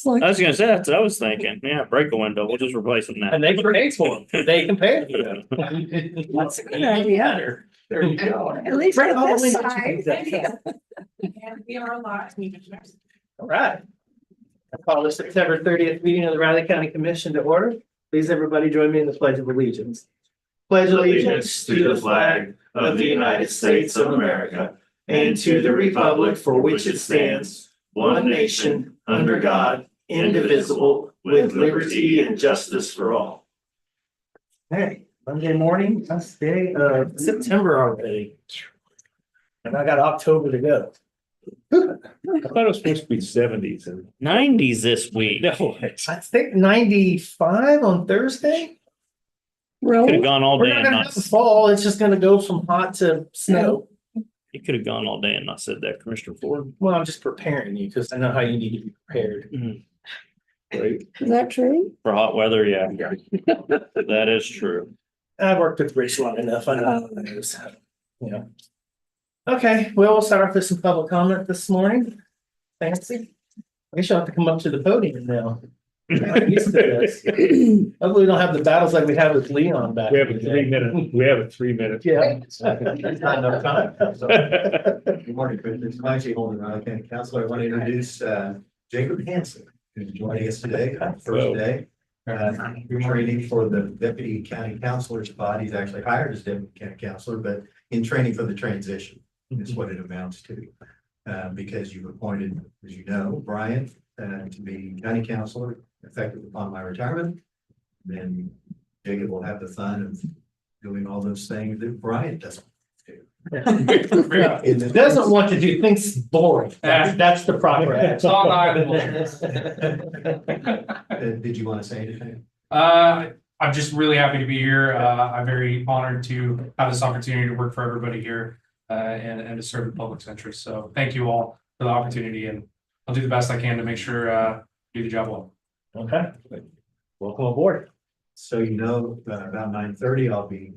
It's like, I was gonna say, that's what I was thinking. Yeah, break a window. We'll just replace them now. And they can pay for them. They can pay. that's a good idea. There you go. At least Break on all the this windows. side. And we are alive. All right. I call the September 30th meeting of the Riley County Commission to order. Please, everybody, join me in the Pledge of Allegiance. Pledge allegiance to the flag of the United States of America and to the republic for which it stands, one nation, under God, indivisible, with liberty and justice for all. Hey, Monday morning, last day of September already. And I got October to go. I thought it was supposed to be seventies and. 90s this week. No, I think 95 on Thursday. Could have Really? gone all We're day not and gonna not, have the fall. It's just gonna go from hot to snow. you could have gone all day and not said that, Commissioner Ford. Well, I'm just preparing you because I know how you need to be prepared. right? Is that true? For hot weather, yeah. That is true. I've worked with Rich long enough. I know how it is. Yeah. Okay, well, we'll start off with some public comment this morning. Fancy. I guess you'll have to come up to the podium now. I'm used to this. Hopefully we don't have the battles like we had with Leon back. We have in a the day. 3 minute, we have a 3 minute. Yeah. That's not enough time. Good morning, Commissioners. I'm actually holding Riley County Council. I want to introduce Jacob Hanson, who's joining us today, first day. We're training for the deputy county councilor spot. He's actually hired as deputy county councilor, but in training for the transition is what it amounts to. Because you've appointed, as you know, Brian to be county councilor effective upon my retirement. Then Jacob will have the fun of doing all those things that Brian doesn't do. It doesn't want to do things boring. That's the proper. It's all I Did you want to say anything? I'm just really happy to be here. I'm very honored to have this opportunity to work for everybody here, and to serve the public's interest. So thank you all for the opportunity, and I'll do the best I can to make sure, do the job well. Okay. Welcome aboard. So you know, about 9:30, I'll be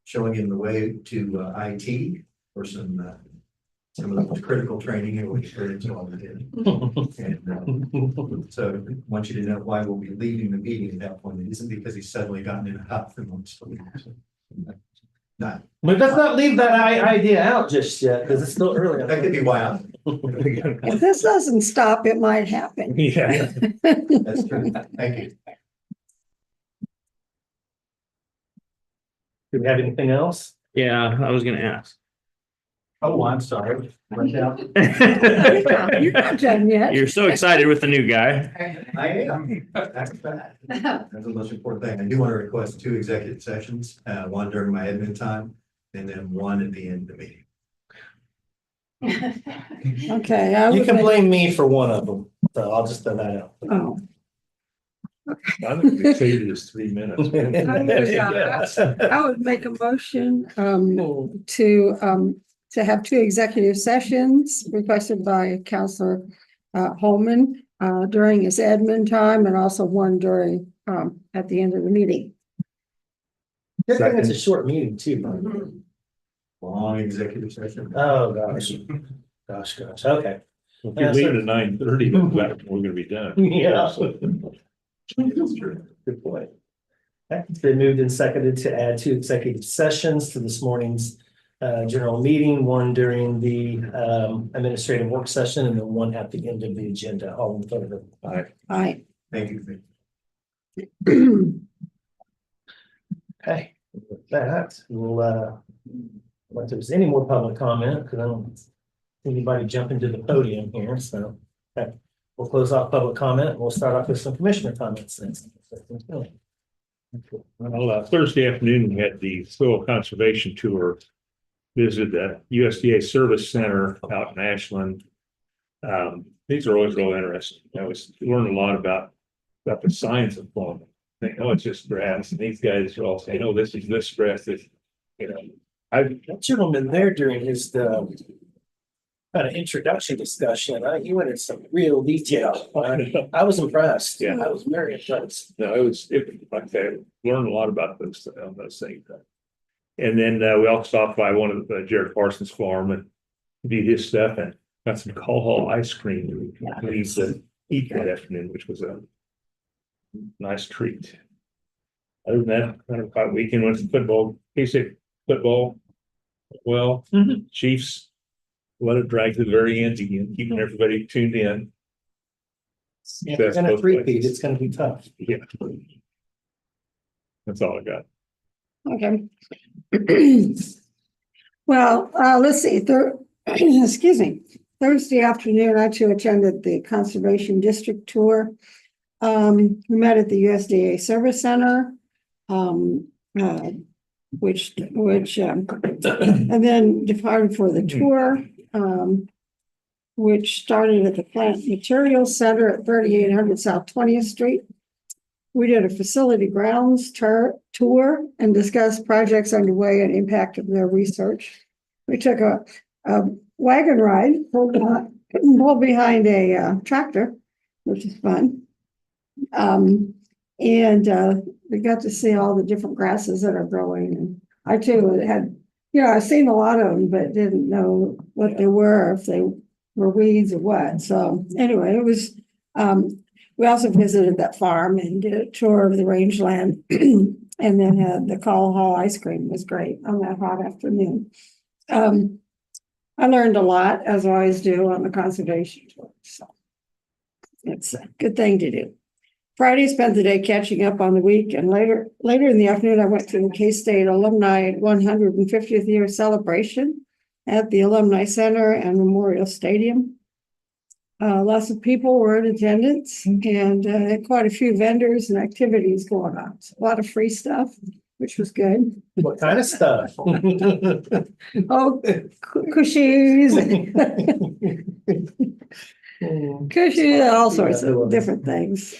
showing him the way to IT for some of the most critical training in which we're into all the day. And so I want you to know why we'll be leaving the meeting at that point. It isn't because he's suddenly gotten in a huff and wants to leave. Not, But let's not leave that idea out just yet, because it's still early. that could be why I'm, If this doesn't stop, it might happen. Yeah. that's true. Thank you. Do we have anything else? Yeah, I was gonna ask. Oh, I'm sorry. Went down. You're not done yet. You're so excited with the new guy. I am. That's bad. That's the most important thing. I do want to request 2 executive sessions, one during my admin time and then one at the end of the meeting. Okay. I You would can make- blame me for one of them, so I'll just throw that out. Oh, I think we saved this 3 minutes. I would make a motion, to have 2 executive sessions requested by Counselor Holman, during his admin time and also one during, at the end of the meeting. Good thing it's a short meeting too. by the way. Long executive session. Oh, gosh. Gosh, okay. If you leave at 9:30, then we're gonna be done. Yeah. That's true. Good point. Okay, it's been moved and seconded to add 2 executive sessions to this morning's general meeting, one during the administrative work session and then one at the end of the agenda. All in favor? Aye. Thank you. Okay, with that, we'll if there's any more public comment, because I don't see anybody jumping to the podium here, so okay. We'll close off public comment and we'll start off with some commissioner comments then. Well, Thursday afternoon, we had the soil conservation tour. Visited the USDA Service Center out in Ashland. These are always real interesting. I was learning a lot about the science of farming. Think, oh, it's just grass, and these guys are all saying, oh, this is this grass, this, you know. That gentleman there during his kind of introduction discussion, he went into some real detail. I was impressed. Yeah. I was very impressed. No, like I said, learned a lot about those things. And then we also stopped by one of Jared Parsons' farm and viewed his stuff and got some Call Hall ice cream. He's eat that afternoon, which was a nice treat. Other than that, kind of hot weekend, went to football, K-State football. Well, Mhm. Chiefs let it drag to the very end again, keeping everybody tuned in. If you're gonna repeat, it's gonna be tough. Yeah. That's all I got. Okay. Well, let's see, excuse me, Thursday afternoon, I too attended the Conservation District Tour. We met at the USDA Service Center. Which, and then departed for the tour, which started at the Plant Materials Center at 3800 South 20th Street. We did a facility grounds tour and discussed projects underway and impact of their research. We took a wagon ride pulled behind a tractor, which is fun. We got to see all the different grasses that are growing, and I too had, I've seen a lot of them, but didn't know what they were, if they were weeds or what. So anyway, it was, we also visited that farm and did a tour of the rangeland and then had the Call Hall ice cream. Was great on that hot afternoon. I learned a lot, as I always do, on the conservation tour, so it's a good thing to do. Friday, spent the day catching up on the week, and later in the afternoon, I went to the K-State Alumni 150th year celebration at the Alumni Center and Memorial Stadium. Lots of people were in attendance, and quite a few vendors and activities going on. So a lot of free stuff, which was good. What kind of stuff? Oh, cushies, cushies, all sorts of different things.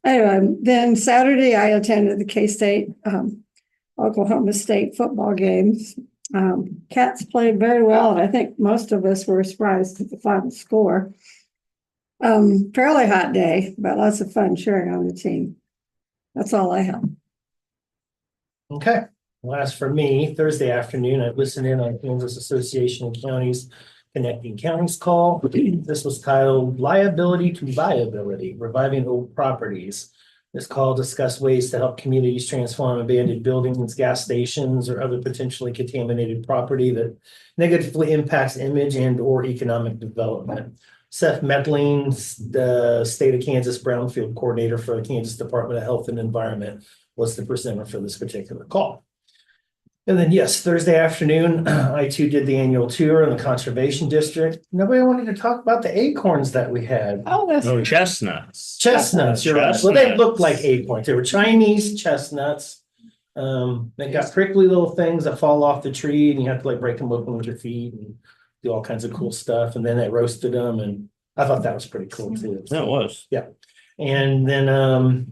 Anyway, then Saturday I attended the K-State Oklahoma State football games. Cats played very well, and I think most of us were surprised at the final score. Fairly hot day, but lots of fun cheering on the team. That's all I have. Okay, well, as for me, Thursday afternoon, I listened in on Kansas Association of Counties Connecting Counties call. This was titled Liability to Viability, Reviving Old Properties. This call discussed ways to help communities transform abandoned buildings, gas stations, or other potentially contaminated property that negatively impacts image and or economic development. Seth Metling, the state of Kansas Brownfield coordinator for the Kansas Department of Health and Environment, was the presenter for this particular call. And then, yes, Thursday afternoon, I too did the annual tour in the Conservation District. Nobody wanted to talk about the acorns that we had. Oh, that's Oh, chestnuts. Chestnuts, you're right. Well, they looked like acorns. They were Chinese chestnuts. They got prickly little things that fall off the tree, and you have to like break them open with your feet and do all kinds of cool stuff. And then they roasted them, and I thought that was pretty cool too. That was. And then,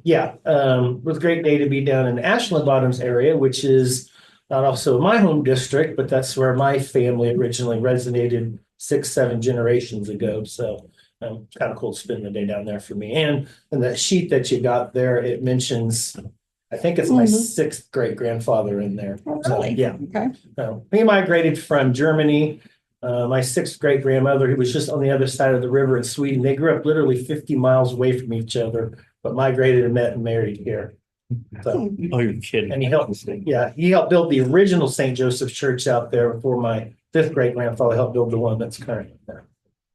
it was a great day to be down in the Ashland Bottoms area, which is not also my home district, but that's where my family originally resonated 6-7 generations ago. So kind of cool to spend the day down there for me. And that sheet that you got there, it mentions, I think it's my 6th great grandfather in there. Oh, So, really? yeah. okay. So he migrated from Germany. My 6th great grandmother, who was just on the other side of the river in Sweden. They grew up literally 50 miles away from each other, but migrated and met and married here. So, Oh, you're kidding. and he helped build the original St. Joseph's Church out there before my 5th great grandfather helped build the one that's currently there.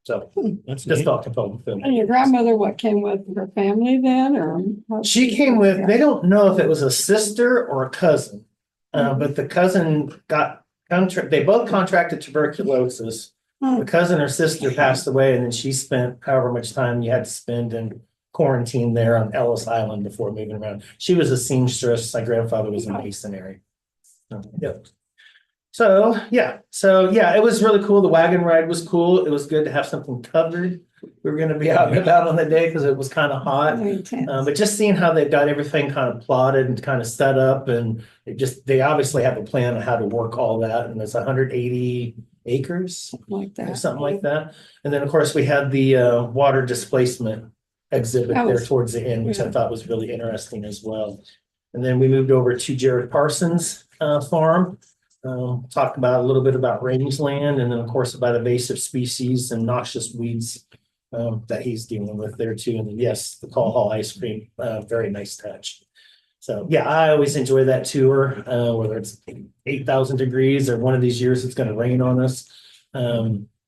So That's just neat. thought to film. And your grandmother, what, came with her family then, or? She came with, they don't know if it was a sister or a cousin, but the cousin got they both contracted tuberculosis. Hmm. The cousin or sister passed away, and then she spent however much time you had to spend in quarantine there on Ellis Island before moving around. She was a seamstress. My grandfather was a masonry. Yep. So yeah, it was really cool. The wagon ride was cool. It was good to have something covered. We were going to be out and about on the day because it was kind of hot. But just seeing how they've got everything kind of plotted and kind of set up, and they obviously have a plan on how to work all that. And it's 180 acres, Like or that. something like that. And then, of course, we had the water displacement exhibit That there was- towards the end, which I yeah. thought was really interesting as well. And then we moved over to Jared Parsons' farm. Talked about a little bit about rangeland, and then, of course, about invasive species and noxious weeds that he's dealing with there too. And yes, the Call Hall ice cream, very nice touch. So yeah, I always enjoy that tour, whether it's 8,000 degrees or one of these years it's going to rain on us.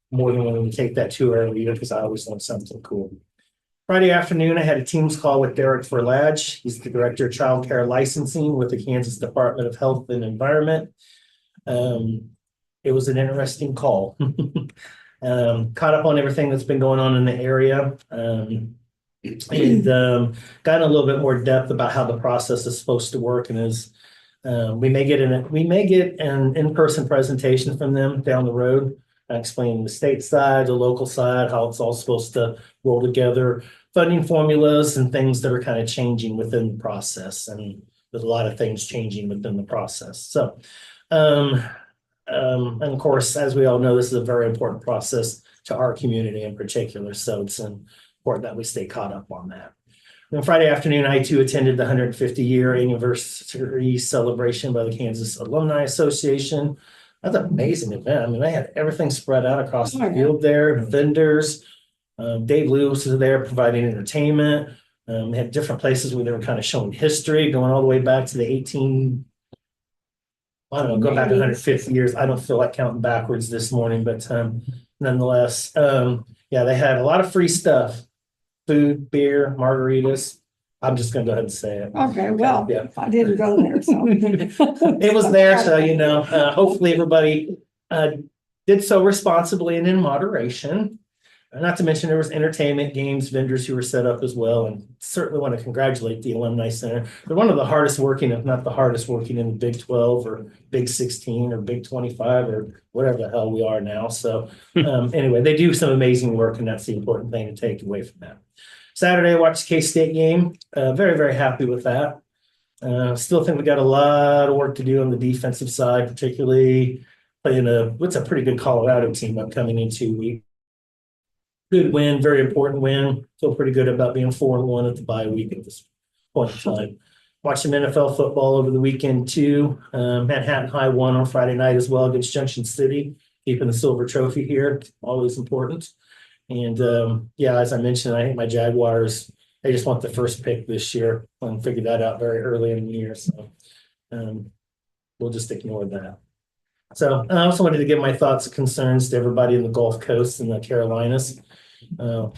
More than willing to take that tour every year because I always want something cool. Friday afternoon, I had a Teams call with Derek Forladge. He's the Director of Child Care Licensing with the Kansas Department of Health and Environment. It was an interesting call. Caught up on everything that's been going on in the area. And got a little bit more depth about how the process is supposed to work and is we may get an in-person presentation from them down the road, explaining the state side, the local side, how it's all supposed to roll together, funding formulas and things that are kind of changing within the process. And there's a lot of things changing within the process. So and of course, as we all know, this is a very important process to our community in particular. So it's important that we stay caught up on that. Then Friday afternoon, I too attended the 150-year anniversary celebration by the Kansas Alumni Association. That's an amazing event. I mean, they had everything spread out across the field there, vendors. Dave Lewis was there providing entertainment. They had different places where they were kind of showing history, going all the way back to the go back 150 years. I don't feel like counting backwards this morning, but nonetheless, yeah, they had a lot of free stuff. Food, beer, margaritas. I'm just gonna go ahead and say it. Okay, well, Yeah. I didn't go there, so. It was there, so hopefully everybody did so responsibly and in moderation. Not to mention there was entertainment, games, vendors who were set up as well, and certainly want to congratulate the Alumni Center. They're one of the hardest working, if not the hardest working in the Big 12 or Big 16 or Big 25 or whatever the hell we are now. So anyway, they do some amazing work, and that's the important thing to take away from that. Saturday, I watched the K-State game. Very, very happy with that. Still think we got a lot of work to do on the defensive side, particularly playing what's a pretty good Colorado team upcoming in 2 weeks. Good win, very important win. Feel pretty good about being 4-1 at the bye week at this point in time. Watched some NFL football over the weekend too. Manhattan High won on Friday night as well against Junction City, keeping the silver trophy here. Always important. And yeah, as I mentioned, I think my Jaguars, they just want the first pick this year. I figured that out very early in the year. So we'll just ignore that. So I also wanted to give my thoughts and concerns to everybody in the Gulf Coast and the Carolinas.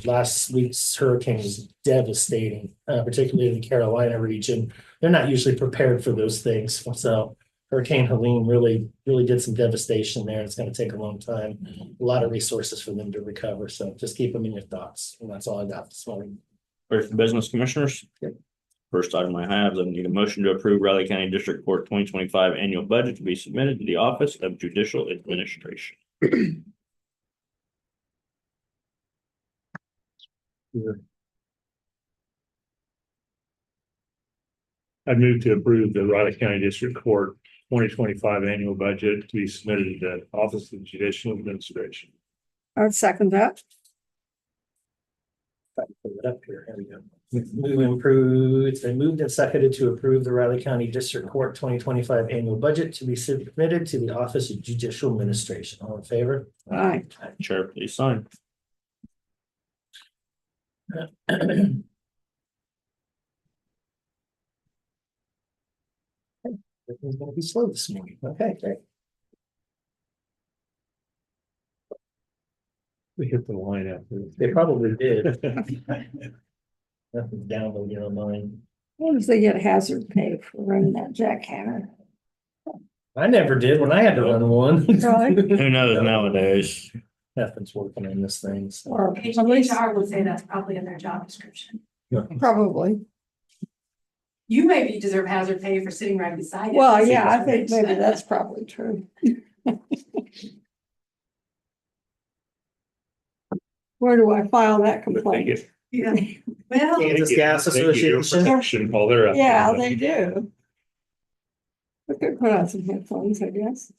Last week's hurricane was devastating, particularly in the Carolina region. They're not usually prepared for those things. So Hurricane Helene really did some devastation there. It's going to take a long time, a lot of resources for them to recover. So just keep them in your thoughts. And that's all I got this morning. Ready for business commissioners? Yep. First item I have, I need a motion to approve Riley County District Court 2025 annual budget to be submitted to the Office of Judicial Administration. I'd move to approve the Riley County District Court 2025 annual budget to be submitted to the Office of Judicial Administration. I'd second that. Pull it up here. Here we go. It's been moved and seconded to approve the Riley County District Court 2025 annual budget to be submitted to the Office of Judicial Administration. All in favor? Aye. Chair, please sign. Everything's gonna be slow this morning. Okay, great. We hit the line after. They probably did. Nothing's downloading on mine. What if they get hazard pay for running that jackhammer? I never did when I had to run one. Really? Who knows nowadays? Nothing's working on this thing. So. Or at least, HR would say that's probably in their job description. probably. You maybe deserve hazard pay for sitting right beside it. Well, yeah, I think maybe that's probably true. Where do I file that complaint? Yeah. Well, Kansas Gas Association. Protection while they're up. Yeah, they do. We could put on some headphones, I guess.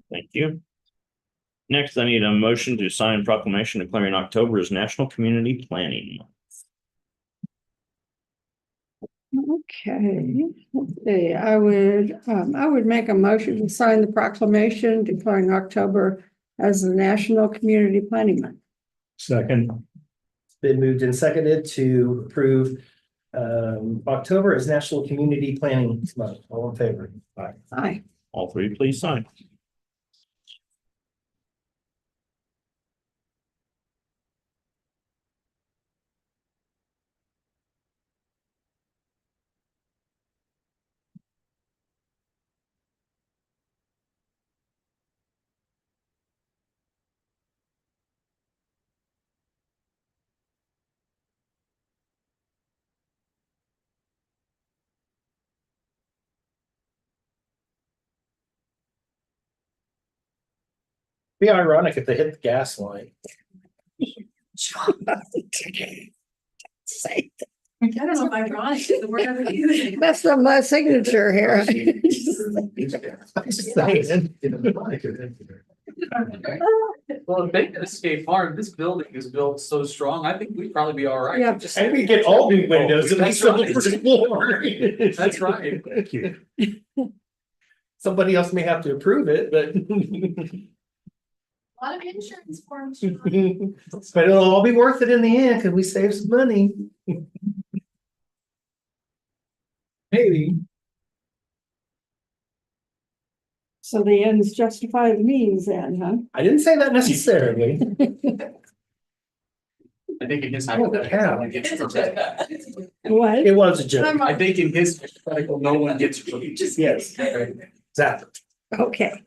Thank you. Next, I need a motion to sign proclamation declaring October as National Community Planning Month. Okay, let's see, I would make a motion to sign the proclamation declaring October as the National Community Planning Month. Second, It's been moved and seconded to approve October as National Community Planning Month. All in favor? Aye. All three, please sign. Be ironic if they hit the gas line. Say, I don't know if I'm right, the word I'm using. that's not my signature here. Well, if they can escape harm, this building is built so strong, I think we'd probably be all right. Yeah. And we get all new windows and That's that's on the right. first floor. That's right. thank you. Somebody else may have to approve it, but. A lot of insurance forms. But it'll all be worth it in the end, because we save some money. Maybe. So the ends justify the means then, huh? I didn't say that necessarily. I think in his cow. hypothetical, no one gets hurt. What? It was a joke. I think in his hypothetical, no one gets hurt. Yes, exactly. Okay.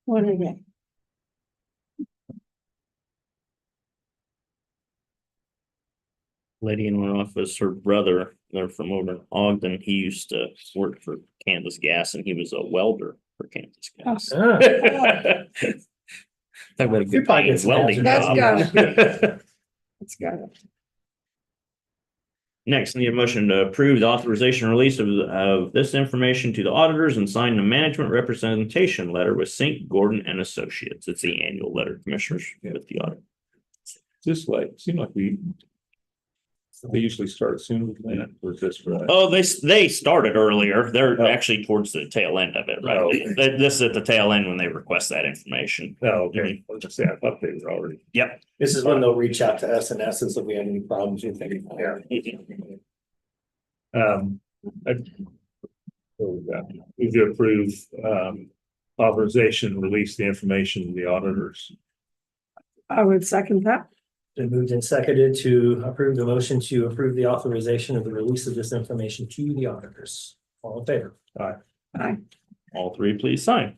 What again? Lady in our office, her brother, they're from over in Ogden. He used to work for Kansas Gas and he was a welder for Kansas Gas. Ah, That would have You been probably paying get some welding hazard job. Let's go. Next, need a motion to approve the authorization and release of this information to the auditors and sign the management representation letter with St. Gordon and Associates. It's the annual letter, commissioners, with the audit. Just like, seemed like they usually start soon with that, or is this right? Oh, they started earlier. They're Oh. actually towards the tail end of it, right? Oh, okay. This is at the tail end when they request that information. Oh, okay, I was just saying, I thought they were already. Yep. This is when they'll reach out to us and ask us if we have any problems with anything. I we do approve, authorization, to release the information to the auditors. I would second that. Been moved and seconded to approve the motion to approve the authorization of the release of this information to the auditors. All in favor? Aye. All three, please sign.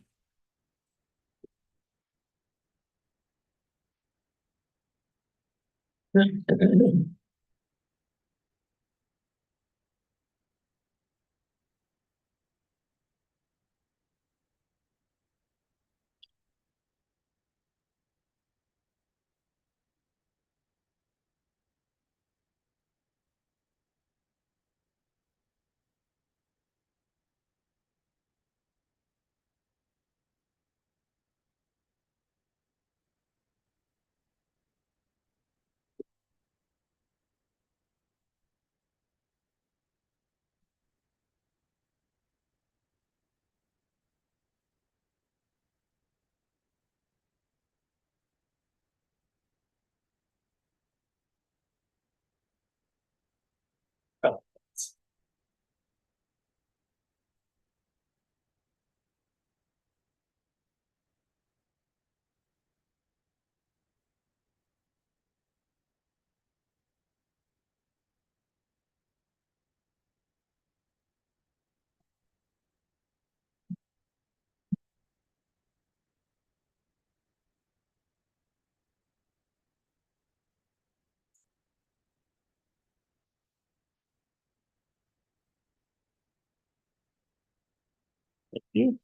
Thank you.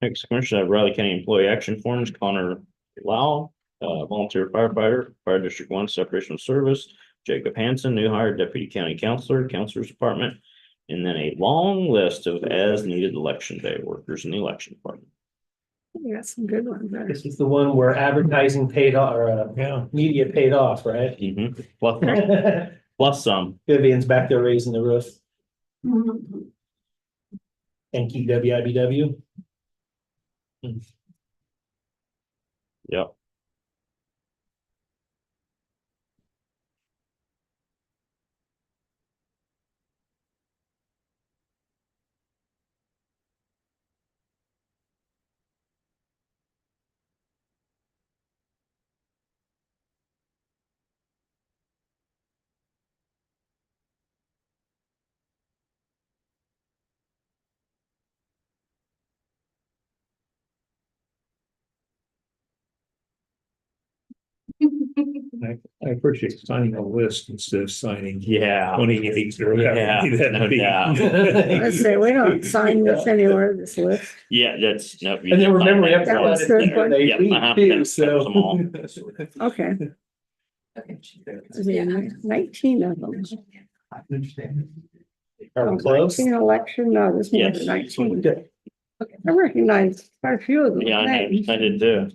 Next, Commissioner, I have Riley County Employee Action Forms, Connor Lau, volunteer firefighter, Fire District 1, separation of service, Jacob Hansen, new hire deputy county counselor, counselor's department, and then a long list of as needed election day workers in the election department. You got some good ones there. This is the one where advertising paid off, or Yeah. media paid off, right? Plus plus some. Vivian's back there raising the roof. Mhm. Thank you, WIBW. Yep. I appreciate signing a list instead of signing Yeah. 28 or whatever. Yeah, That'd no be- doubt. I say, we don't sign this anywhere, this list. Yeah, that's, no. And then remember, we have to That let was it good there, one. they Yep, leave uh-huh, too, that's them all. so. Okay, Okay. there's 19 of them. Are we close? 19 election, no, this one's Yes. 19. Good. I recognize quite a few of them. Yeah, I names. did too.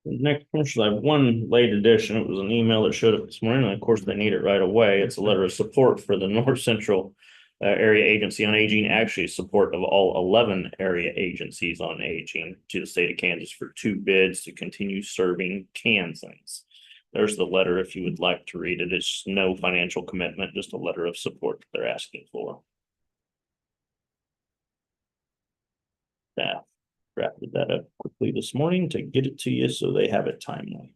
Next commercial, I have one late edition. It was an email that showed up this morning, and of course, they need it right away. It's a letter of support for the North Central Area Agency on Aging, actually support of all 11 area agencies on aging to the state of Kansas for 2 bids to continue serving Kansans. There's the letter if you would like to read it. It's no financial commitment, just a letter of support that they're asking for. Staff drafted that up quickly this morning to get it to you so they have it timely.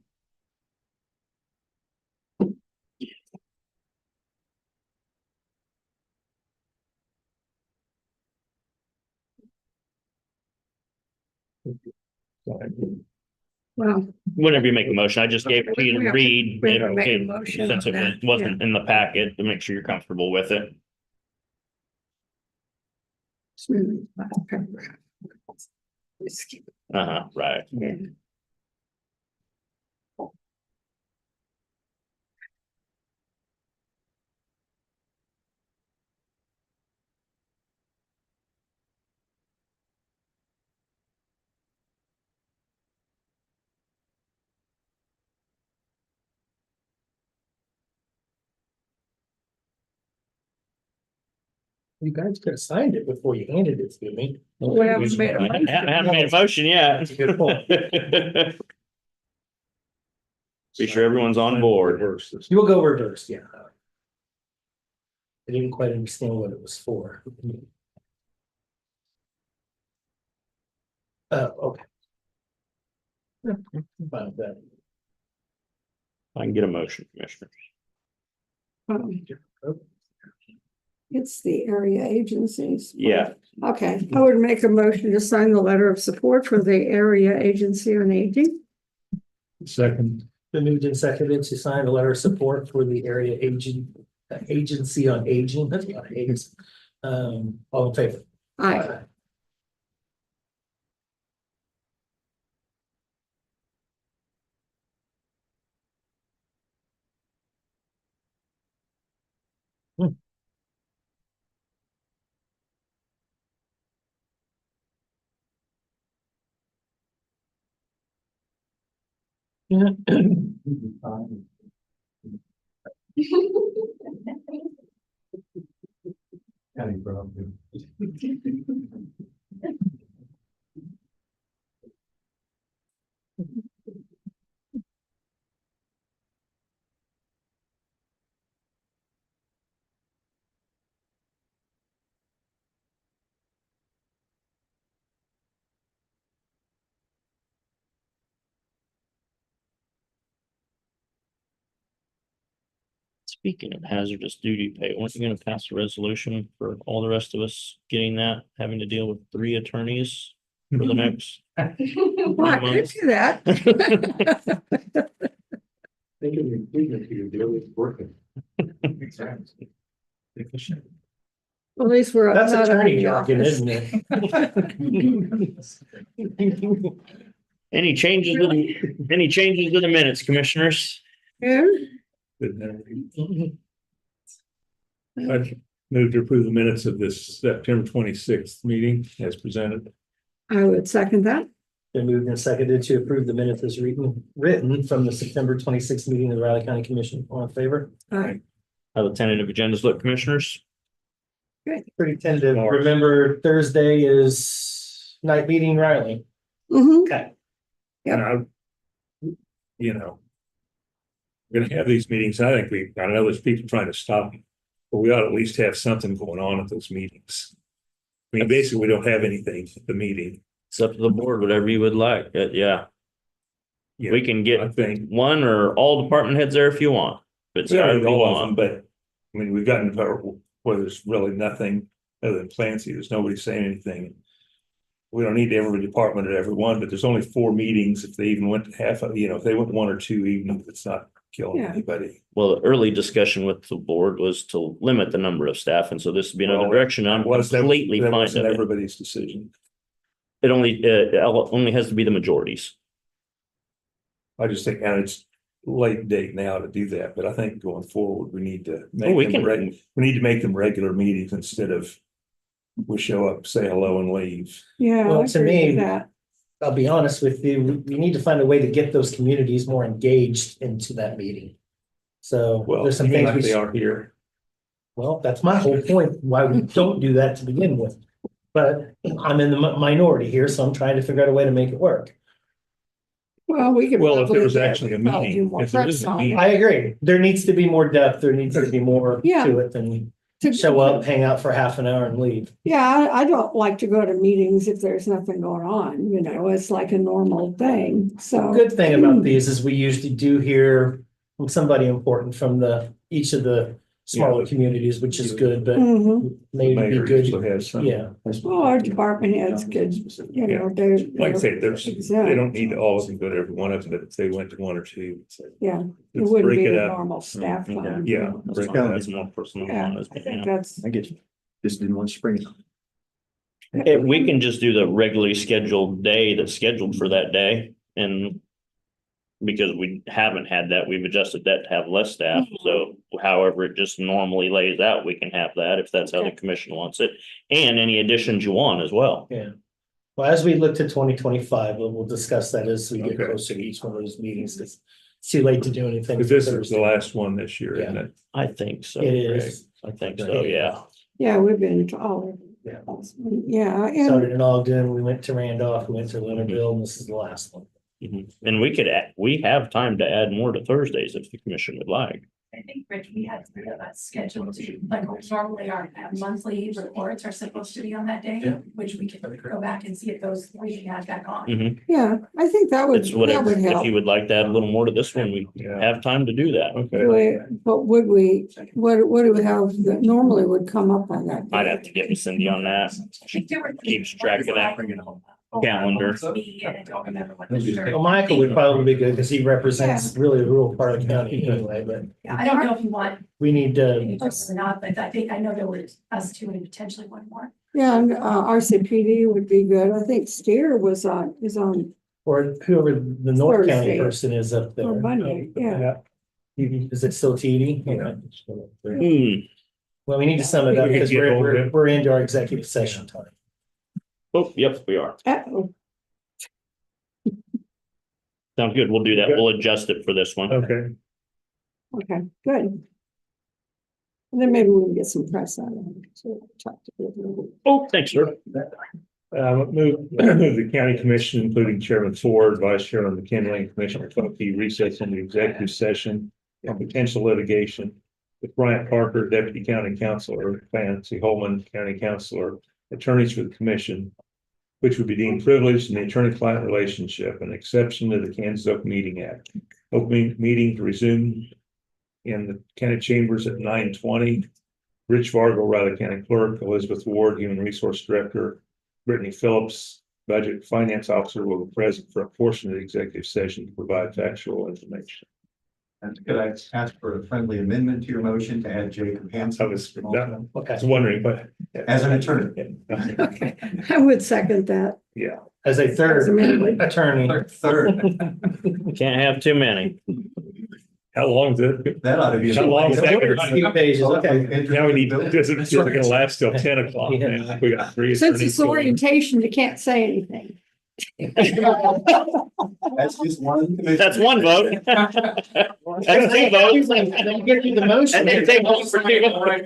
Wow, Whenever you make a motion, I just gave it to you to read. we have to make a motion Since on it that, wasn't in the packet, to make sure you're comfortable with it. smooth last paragraph. Skip it, Right. yeah. You guys could have signed it before you handed it to me. We haven't made a I motion. haven't made a motion yet. That's a good point. Be sure everyone's on board. You will go reverse, yeah. I didn't quite understand what it was for. Okay. Yeah, I'm fine with that. I can get a motion, Commissioners. It's the area agencies. Yeah. Okay, I would make a motion to sign the letter of support for the area agency on aging. Second, Been moved and seconded to sign a letter of support for the area agency on aging. That's a lot of A's. All in favor? Aye. County problem. Speaking of hazardous duty pay, weren't you gonna pass a resolution for all the rest of us getting that, having to deal with 3 attorneys for the next? Well, I could do that. Think of your treatment for your daily working. Exactly. At least we're. That's not out of attorney the jargon, office. isn't it? Any changes to the minutes, commissioners? Yeah. I'd move to approve the minutes of this September 26th meeting as presented. I would second that. Been moved and seconded to approve the minutes as written from the September 26th meeting of the Riley County Commission. All in favor? Aye. How the tentative agendas look, commissioners? Pretty tentative. Remember, Thursday is night meeting Riley. Mhm. Okay. Yep. And you know, we're gonna have these meetings. I know there's people trying to stop them, but we ought to at least have something going on at those meetings. I mean, basically, we don't have anything at the meeting. It's up to the board, whatever you would like, yeah, You we know, can I get think. one or all department heads there if you want. But it's however you All of them, want. but I mean, we've gotten to where there's really nothing other than Clancy. There's nobody saying anything. We don't need every department at every one, but there's only 4 meetings. If they even went to half of, if they went 1 or 2, even if it's not killing Yeah. anybody. Well, the early discussion with the board was to limit the number of staff, and so this would be another Well, direction. I'm completely That fine wasn't with it. everybody's decision. It only has to be the majorities. I just think, and it's late date now to do that, but I think going forward, we need to we make can- them we need to make them regular meetings instead of we show up, say hello and leave. Yeah. Well, I to agree with me- that. I'll be honest with you, we need to find a way to get those communities more engaged into that meeting. So Well, there's some you mean things like we they are here. Well, that's my whole point, why we don't do that to begin with. But I'm in the minority here, so I'm trying to figure out a way to make it work. Well, we could. Well, if there was probably actually a probably meeting, do more if there press is a on it. meeting. I agree. There needs to be more depth. There needs to be more Yeah. to it than To- show up, hang out for half an hour and leave. Yeah, I don't like to go to meetings if there's nothing going on, it's like a normal thing, so. Good thing about these is we usually do hear from somebody important from each of the smaller communities, which is good, but Mhm. maybe be Mayor good. usually has some. Yeah, Well, our department heads could, they're. Like I say, they exempt. don't need to all of them go to every one of them, but if they went to 1 or 2. Yeah, it let's wouldn't break be it the up. normal staff Okay. time. Yeah. That's break it fine. up. It's more personal. Yeah, on us, I but, think you know. that's, I get you. Just didn't want to spring it. We can just do the regularly scheduled day that's scheduled for that day, and because we haven't had that, we've adjusted that to have less staff, so however it just normally lays out, we can have that if that's how the Okay. commission wants it. And any additions you want as well. yeah. Well, as we look to 2025, we'll discuss that as we get Okay. closer to each one of those meetings. It's too late to do anything. Because this is the last one this year, isn't it? I think so. It Greg. is. I think so, yeah. yeah, we've been to all. Yeah. Yeah, and Started in Ogden, we went to Randolph, we went to Leonardville, and this is the last one. Mhm. And we have time to add more to Thursdays if the commission would like. I think, Rich, we had that scheduled to, like, normally our monthly reports are supposed to be on that day, Yeah. which we can go back and see if those we can add back on. Mhm. yeah, I think that would, It's that whatever, would if help. you would like to add a little more to this one, we Yeah. have time to do that. Okay. But would we, what do we have that normally would come up on that? I'd have to get with Cindy on that. I think there were Keeps track of that calendar. Me, and I don't remember what the shirt. Well, Michael would probably be good because he represents really the rural part of the county anyway, but Yeah, I don't know if you want we need to, any or not, but I know there was us two and potentially one more. Yeah, and RCPD would be good. I think Steer is on or whoever the North County Thursday. person is up there. on Monday, yeah. Is it still TD? Yeah. Hmm. Well, we need to sum it up We could because get hold of we're him. we're into our executive session time. Oh, yep, we are. Uh-oh. Sounds good. We'll do that. We'll adjust it for this one. Okay. Okay, good. And then maybe we can get some press out of it. So talk to people. Oh, thanks, sir. Move the county commission, including Chairman Ford, Vice Chairman McKinley, and Commissioner Conkey, recess into executive session on potential litigation with Bryant Parker, Deputy County Counselor, Clancy Holman, County Counselor, attorneys for the commission, which would be deemed privileged in the attorney-client relationship, an exception to the Kansas Open Meeting Act. Open meeting to resume in the county chambers at 9:20. Rich Vargo, Riley County Clerk, Elizabeth Ward, Human Resource Director, Brittany Phillips, Budget Finance Officer, will be present for a portion of the executive session to provide factual information. And could I ask for a friendly amendment to your motion to add Jacob Hansen? I was Okay. wondering, but As an attorney. Okay, I would second that. yeah, As a third As amended. attorney. Third, Can't have too many. how long is it? that ought to be. How long is that? Few pages, okay. Now we need, it's gonna last till 10 o'clock. Yeah. We got three. Since attorneys it's going. orientation, you can't say anything. That's just one. commission. That's one vote. That's two votes. Get you the motion. And then take one for you.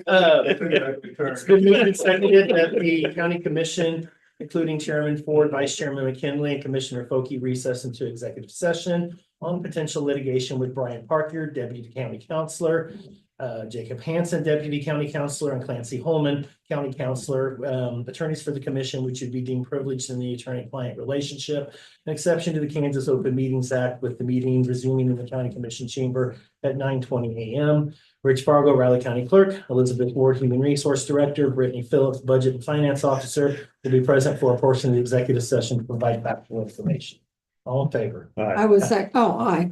It's been moved and seconded that the county commission, including Chairman Ford, Vice Chairman McKinley, and Commissioner Foki, recess into executive session on potential litigation with Brian Parker, Deputy County Counselor, Jacob Hansen, Deputy County Counselor, and Clancy Holman, County Counselor, attorneys for the commission, which would be deemed privileged in the attorney-client relationship. An exception to the Kansas Open Meetings Act, with the meeting resuming in the county commission chamber at 9:20 a.m. Rich Fargo, Riley County Clerk, Elizabeth Ward, Human Resource Director, Brittany Phillips, Budget and Finance Officer, will be present for a portion of the executive session to provide factual information. All in favor? All right. I would say, oh, aye.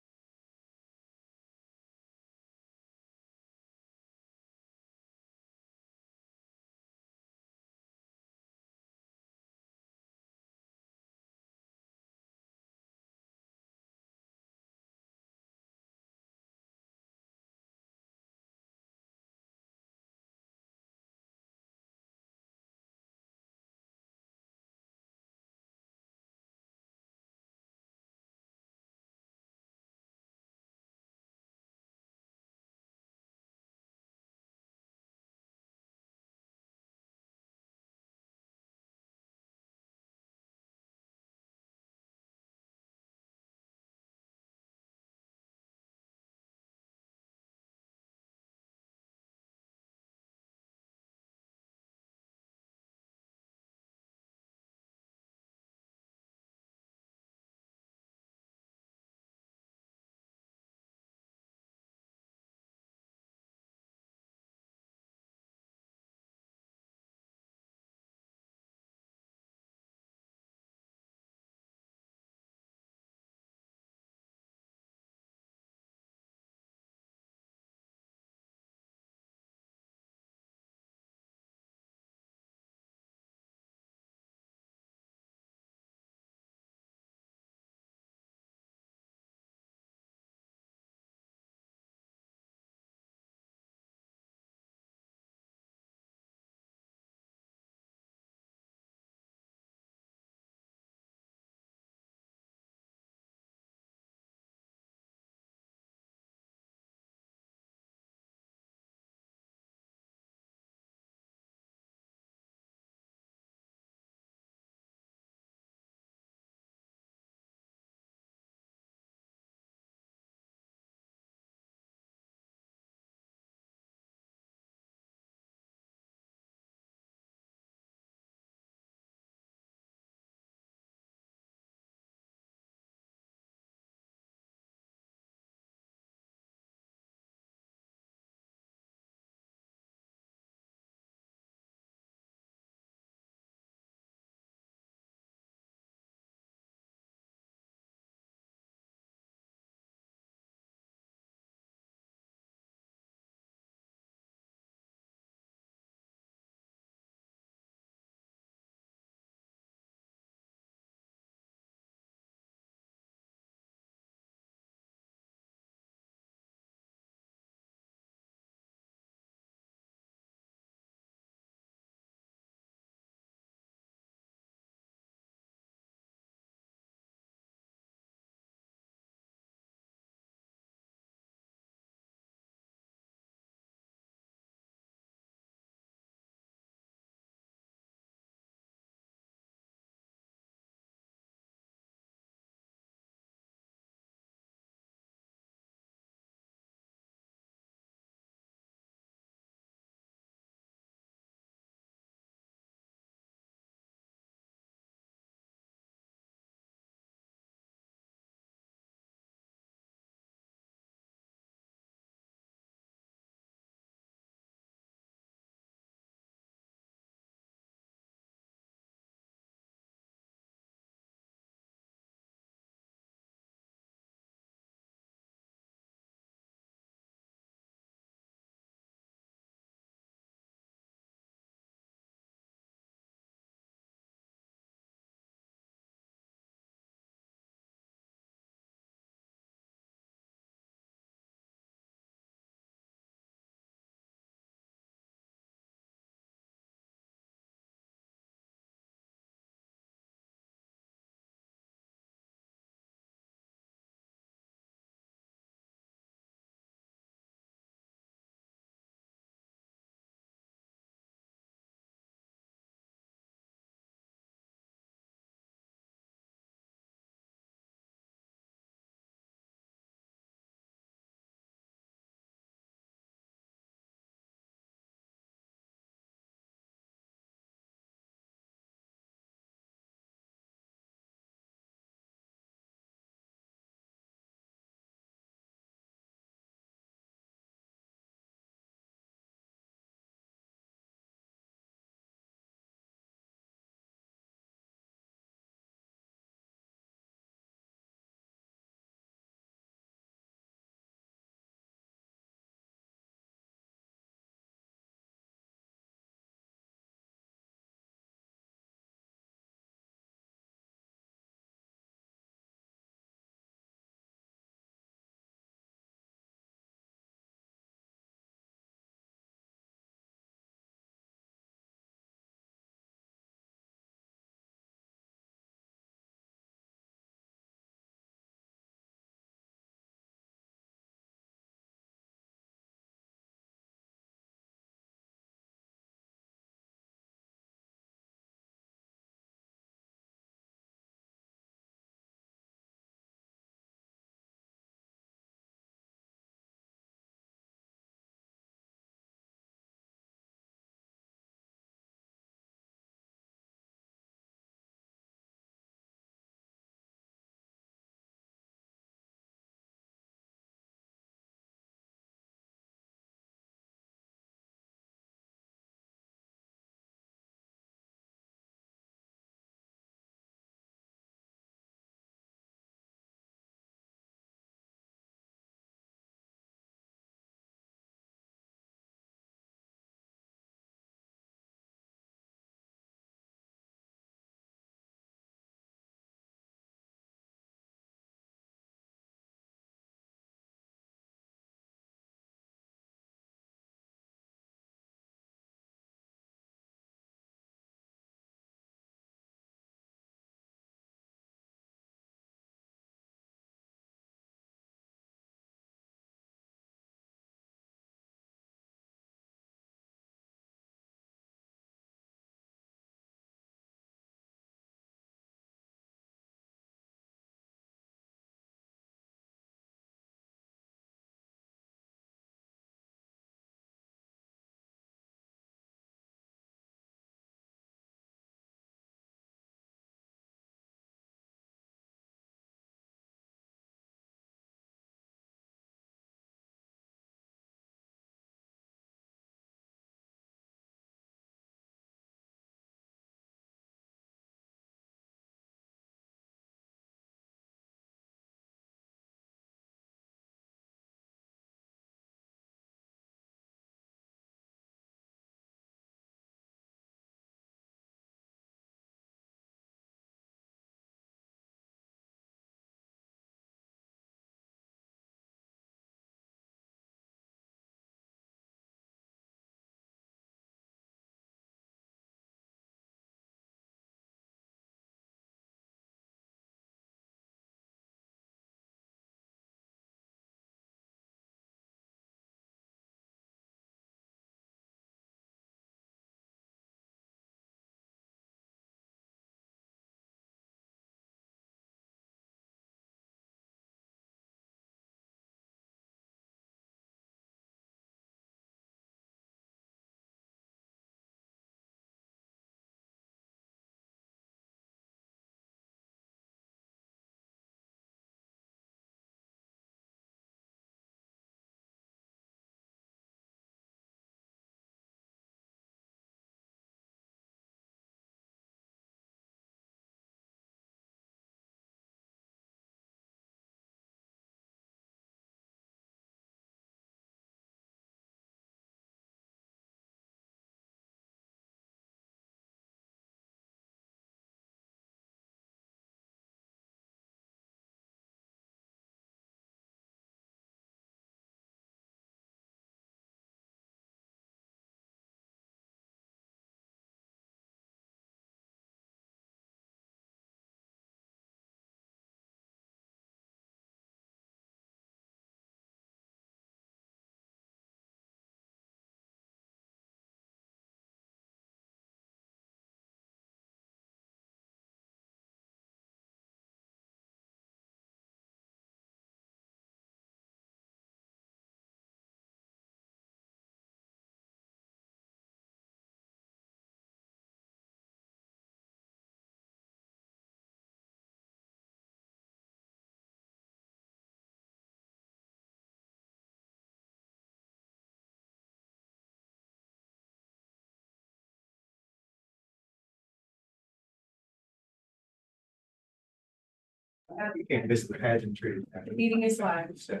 You can't miss the pageantry. Meeting is live. I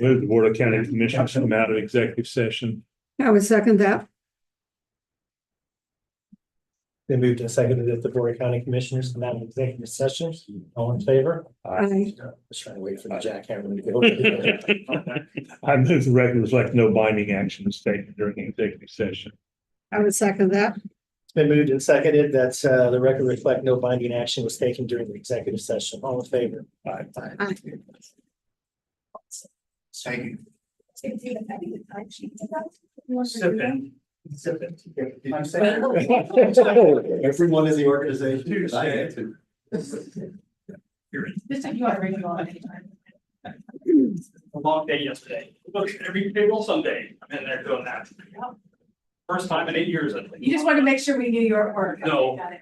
move the Board of County Commissioners come out of executive session. I would second that. They moved and seconded that the Board of County Commissioners come out of executive session. All in favor? I, Was trying to wait for the jackhammer to go. I move the record reflect no binding action is taken during the executive session. I would second that. It's been moved and seconded that the record reflect no binding action was taken during the executive session. All in favor? Aye. Aye. Thank you. Everyone in the organization. I had to. This time you are ready to go on anytime. A long day yesterday. Every payroll Sunday, I'm in there doing that. First time in 8 years, I think. You just wanted to make sure we knew your work. Okay, No. got it.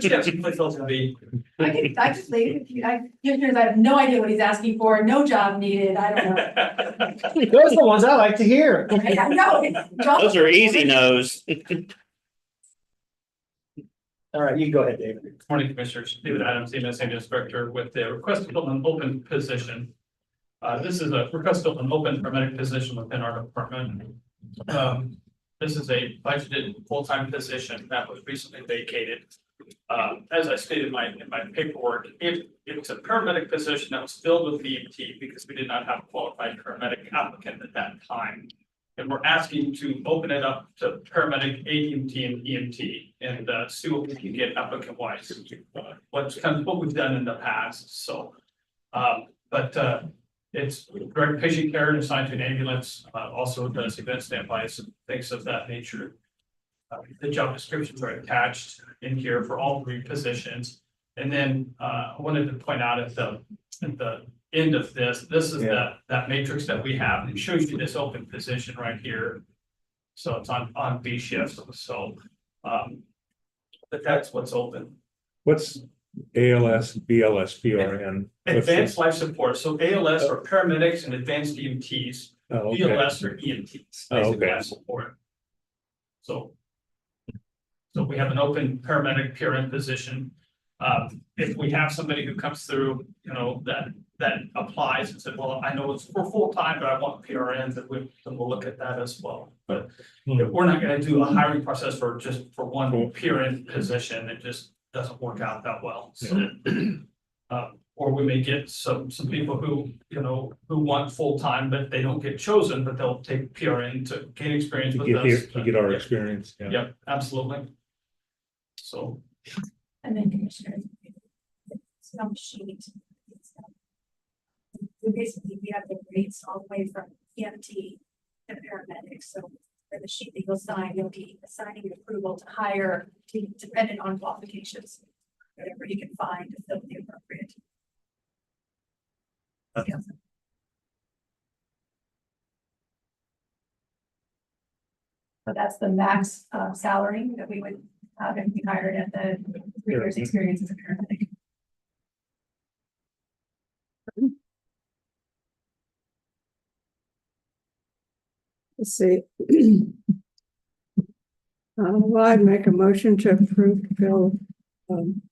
Yeah, someplace else to be. I just leave if you, I have no idea what he's asking for, no job needed, I don't know. Those are the ones I like to hear. I know. Those are easy no's. All right, you go ahead, David. Good morning, Commissioners. David Adams, EMS Ambulance Director, with the request to fill an open position. This is a request to fill an open paramedic position within our department. This is a budgeted full-time position that was recently vacated. As I stated in my paperwork, it was a paramedic position that was filled with EMT because we did not have a qualified paramedic applicant at that time. And we're asking to open it up to paramedic, AEMT and EMT and see what we can get applicant wise. What's kind of what we've done in the past, so. It's direct patient care and assigned to an ambulance, also does event standbys and things of that nature. The job descriptions are attached in here for all three positions. And then I wanted to point out at the end of this is that matrix that we have. It shows you this open position right here. So it's on B shift, so but that's what's open. What's ALS, BLS, PRN? What's Advanced this? life support, so ALS are paramedics and advanced EMTs, Oh, okay. BLS are EMTs. Oh, basic okay. life support. So we have an open paramedic PRN position. If we have somebody who comes through, you know, that applies and said, well, I know it's for full-time, but I want PRNs, then we'll look at that as well. But if we're not gonna do a hiring process for one PRN position, it just doesn't work out that well. So, or we may get some people who, you know, who want full-time, but they don't get chosen, but they'll take PRN to gain experience To with get us. here, to get our Yeah. experience. Yeah. Yep, absolutely. So, And then commissioners. Some sheet. So basically, we have the rates all the way from EMT to paramedics, so for the sheet that you'll sign, you'll be assigning approval to hire, dependent on qualifications. Whatever you can find to fill the appropriate. So that's the max salary that we would have if we hired at the 3 years experience as a paramedic. Let's see. Well, I'd make a motion to approve to fill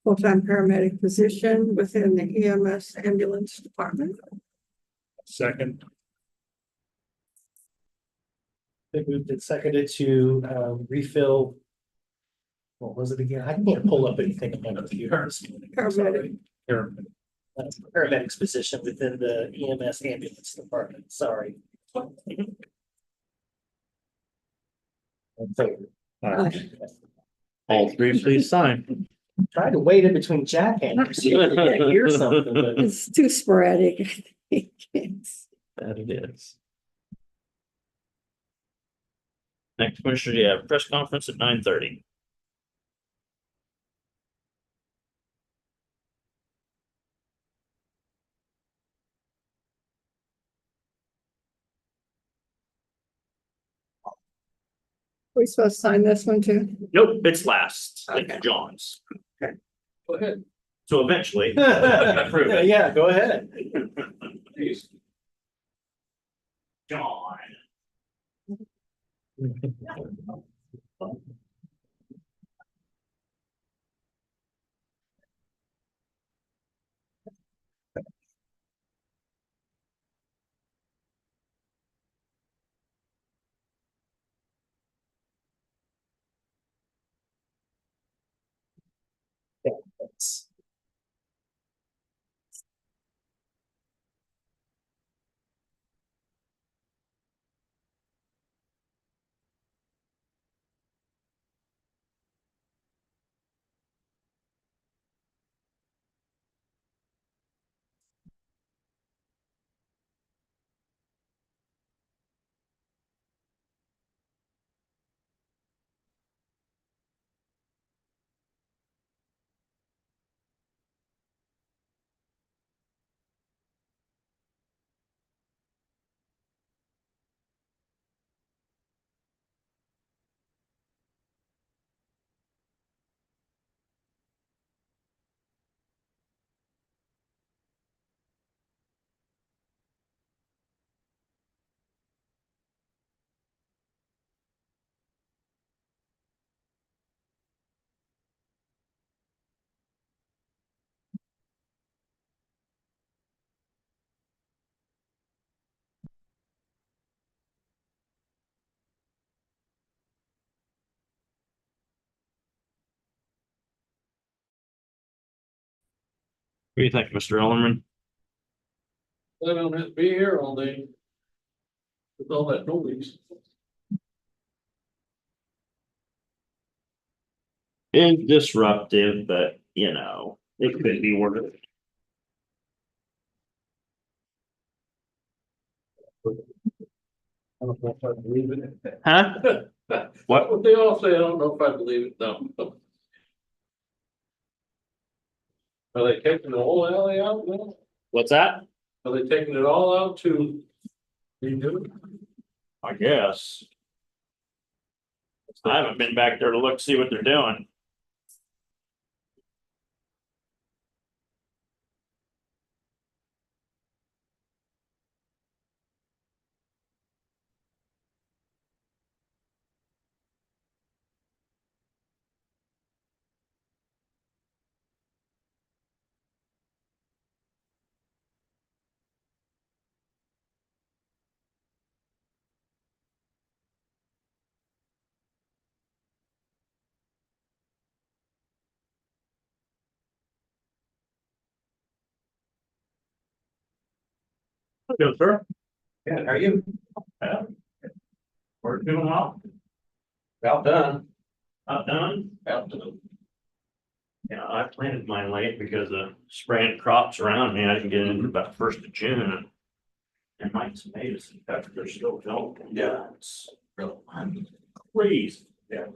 full-time paramedic position within the EMS ambulance department. Second, They moved and seconded to refill. What was it again? I can't pull up anything about the Paramedic. paramedics position within the EMS ambulance department. Sorry. aye. All three, please sign. Tried to wait in between jackhammers. See if I could hear something, but It's too sporadic. I think. That it is. Next, Commissioner, you have press conference at 9:30. We supposed to sign this one too? Nope, it's last, like Okay. John's. go ahead. So eventually. approve it. Yeah, go ahead. John. do you think, Mr. Ellerman? I don't have to be here all day. With all that noise. It's disruptive, but you know, it could be worth it. I don't know if I believe it. Huh? What? What they all say, I don't know if I believe it, no. Are they taking the whole alley out now? What's that? Are they taking it all out to redo it? I guess. I haven't been back there to look, see what they're doing. Good, sir. Yeah, how are you? We're doing well. About done. Not done. About done. Yeah, I planted mine late because of spraying crops around me. I didn't get into about the 1st of June. And my tomatoes and peppers are still developing. Yeah. It's Real. crazy. Yeah.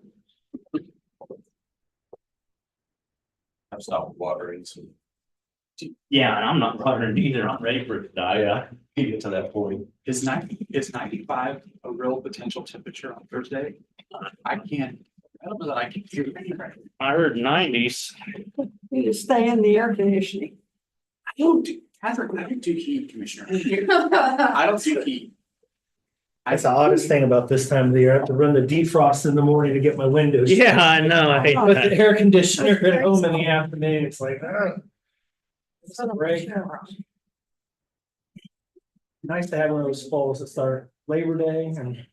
I've stopped watering some. Yeah, and I'm not watering either. I'm ready for it to die. Yeah. You get to that point. Is 95 a real potential temperature on Thursday? I don't know that I can hear you. I heard 90s. You just stay in the air conditioning. I don't do, Catherine, I don't do heat, Commissioner. I don't do heat. That's the oddest thing about this time of the year. I have to run the defrost in the morning to get my windows. Yeah, I know. I hate With the that. air conditioner at home in the afternoon, it's like, it's a break. Nice to have one of those falls that start Labor Day and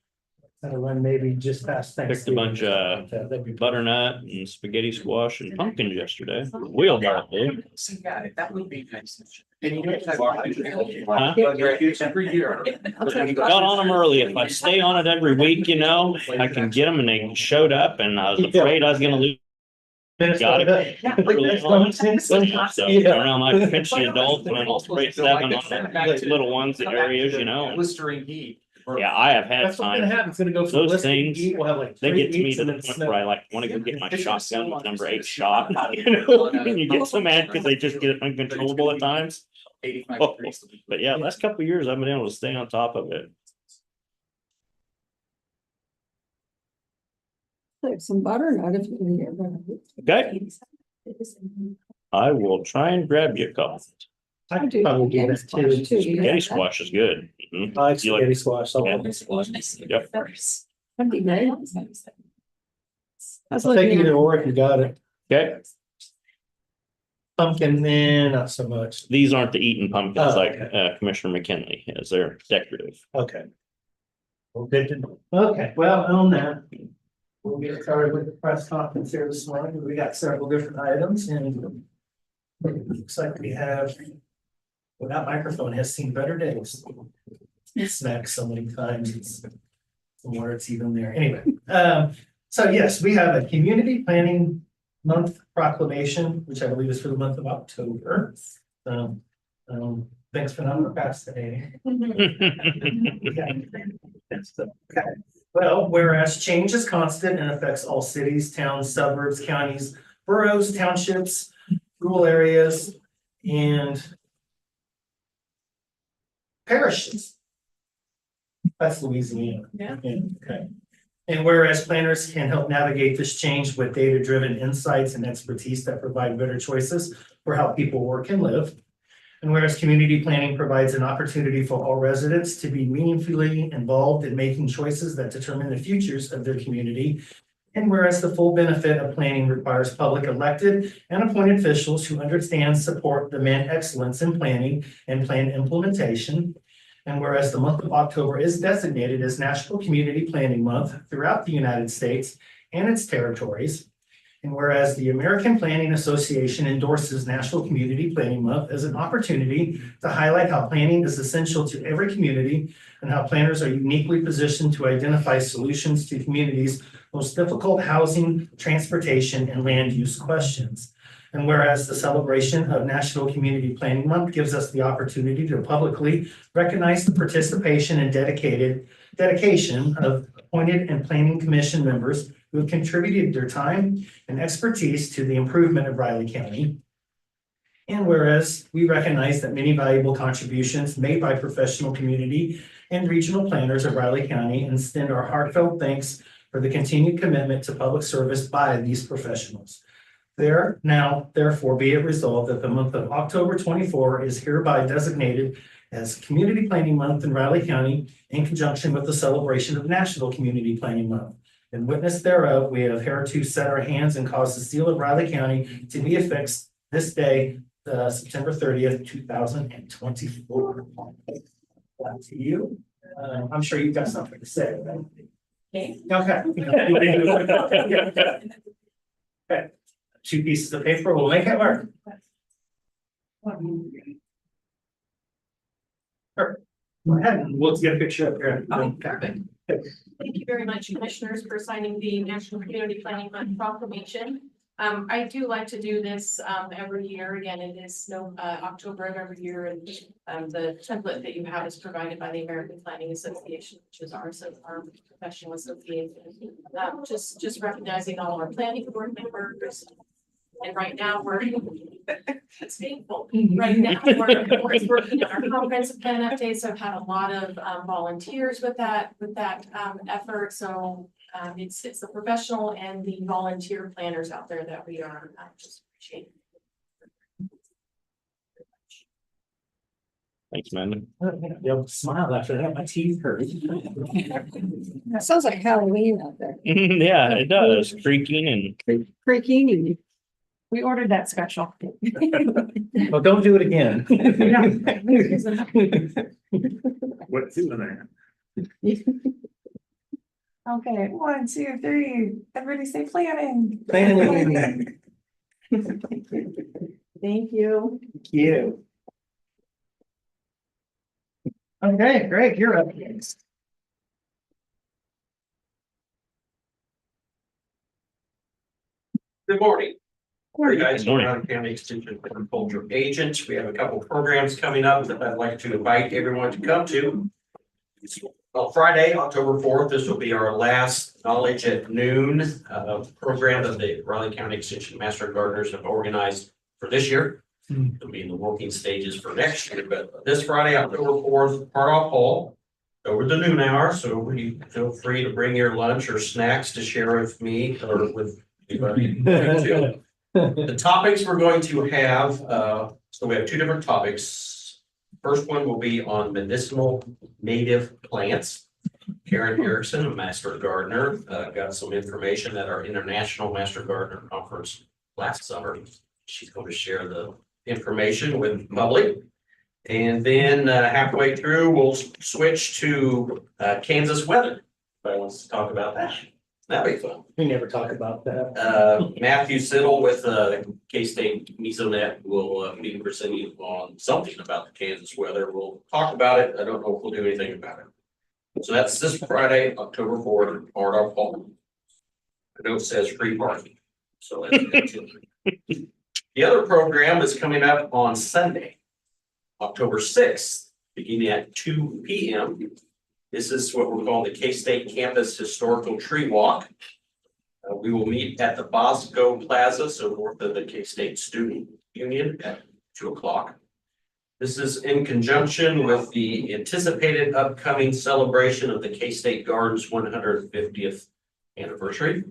kind of run maybe just past Picked a Thanksgiving. bunch of That'd be butternut and spaghetti squash and pumpkins yesterday. Wheelbarrow, dude. See, yeah, that would be nice. And you guys have. Huh? Every year. Got on them early. If I stay on it every week, you know, I can get them and they showed up and I was afraid I was gonna lose. Got it. So around like pinch the adult and I'll spray 7 on the little ones, the areas, you know. Blistering heat. Yeah, I have had That's what's gonna times. happen. It's gonna go from Those blistering things, heat. We'll have like They 3 get to me weeks to and the then point snow. where I like wanna go get my shotgun with number 8 shot, you know, and you get so mad because they just get uncontrollable at times. 85 Oh, degrees. but yeah, last couple of years I've been able to stay on top of it. There's some butternut if you need it. Okay, I will try and grab you a couple. I do could probably do that spaghetti too. squash, too. Spaghetti squash is good. Mhm. I like You like- spaghetti squash. so- Yeah. Yep. That'd be great. I was I'll take looking either at, or if you got it. Okay, Pumpkin, not so much. these aren't the eaten pumpkins Oh, like okay. Commissioner McKinley is. They're decorative. Okay. Well, good to know. Okay, well, on that, we'll get started with the press conference here this morning. We got several different items and it looks like we have, well, that microphone has seen better days. Smacked so many times, it's somewhere it's even there. Anyway, so yes, we have a community planning month proclamation, which I believe is for the month of October. Thanks for not procrastinating. Okay. Well, whereas change is constant and affects all cities, towns, suburbs, counties, boroughs, townships, rural areas, and parishes. That's Louisiana. Yeah. Okay. And whereas planners can help navigate this change with data-driven insights and expertise that provide better choices for how people work and live. And whereas community planning provides an opportunity for all residents to be meaningfully involved in making choices that determine the futures of their community. And whereas the full benefit of planning requires public elected and appointed officials who understand, support, demand excellence in planning and plan implementation. And whereas the month of October is designated as National Community Planning Month throughout the United States and its territories. And whereas the American Planning Association endorses National Community Planning Month as an opportunity to highlight how planning is essential to every community and how planners are uniquely positioned to identify solutions to communities' most difficult housing, transportation, and land use questions. And whereas the celebration of National Community Planning Month gives us the opportunity to publicly recognize the participation and dedication of appointed and planning commission members who have contributed their time and expertise to the improvement of Riley County. And whereas we recognize that many valuable contributions made by professional community and regional planners of Riley County and extend our heartfelt thanks for the continued commitment to public service by these professionals. Therefore be it resolved that the month of October 24 is hereby designated as Community Planning Month in Riley County in conjunction with the celebration of National Community Planning Month. In witness thereof, we have hereto set our hands and caused the seal of Riley County to be affixed this day, September 30th, 2024. Back to you. I'm sure you've got something to say, right? Okay. Okay. 2 pieces of paper, we'll make it work. Sure. Go ahead, and we'll get a picture up here. Thank you very much, commissioners, for signing the National Community Planning Month proclamation. I do like to do this every year. Again, it is October of every year, and the template that you have is provided by the American Planning Association, which is our professional association. Just recognizing all our planning board members. And right now it's painful. Right now we're working on our comprehensive plan updates. So I've had a lot of volunteers with that effort. So it's the professional and the volunteer planners out there that we are just appreciating. Thanks, Amanda. You'll smile after that. My teeth hurt. That sounds like Halloween out there. Yeah, it does. Creaking and Creaking. We ordered that special. Well, don't do it again. What's doing there? Okay, 1, 2, 3. Everybody say planning. Planning. Thank you. Thank you. Okay, Greg, you're up next. Good morning. Hey guys, Good morning. Riley County Extension Agriculture Agent. We have a couple programs coming up that I'd like to invite everyone to come to. On Friday, October 4th, this will be our last Knowledge at Noon program that the Riley County Extension Master Gardeners have organized for this year. It'll be in the working stages for next year, but this Friday, October 4th, Pardoff Hall, over the noon hour. So you feel free to bring your lunch or snacks to share with me or with anybody. The topics we're going to have, so we have 2 different topics. First one will be on medicinal native plants. Karen Erickson, a Master Gardener, got some information at our International Master Gardener Conference last summer. She's going to share the information with the public. And then halfway through, we'll switch to Kansas weather. Everybody wants to talk about that. That'd be fun. We never talk about that. Matthew Siddle with K-State Mesonet will be presenting on something about the Kansas weather. We'll talk about it. I don't know if we'll do anything about it. So that's this Friday, October 4th, at Pardoff Hall. I know it says free parking. So that's good. The other program is coming up on Sunday, October 6th, beginning at 2 p.m. This is what we're calling the K-State Campus Historical Tree Walk. We will meet at the Bosco Plaza, so north of the K-State Student Union at 2 o'clock. This is in conjunction with the anticipated upcoming celebration of the K-State Gardens 150th anniversary.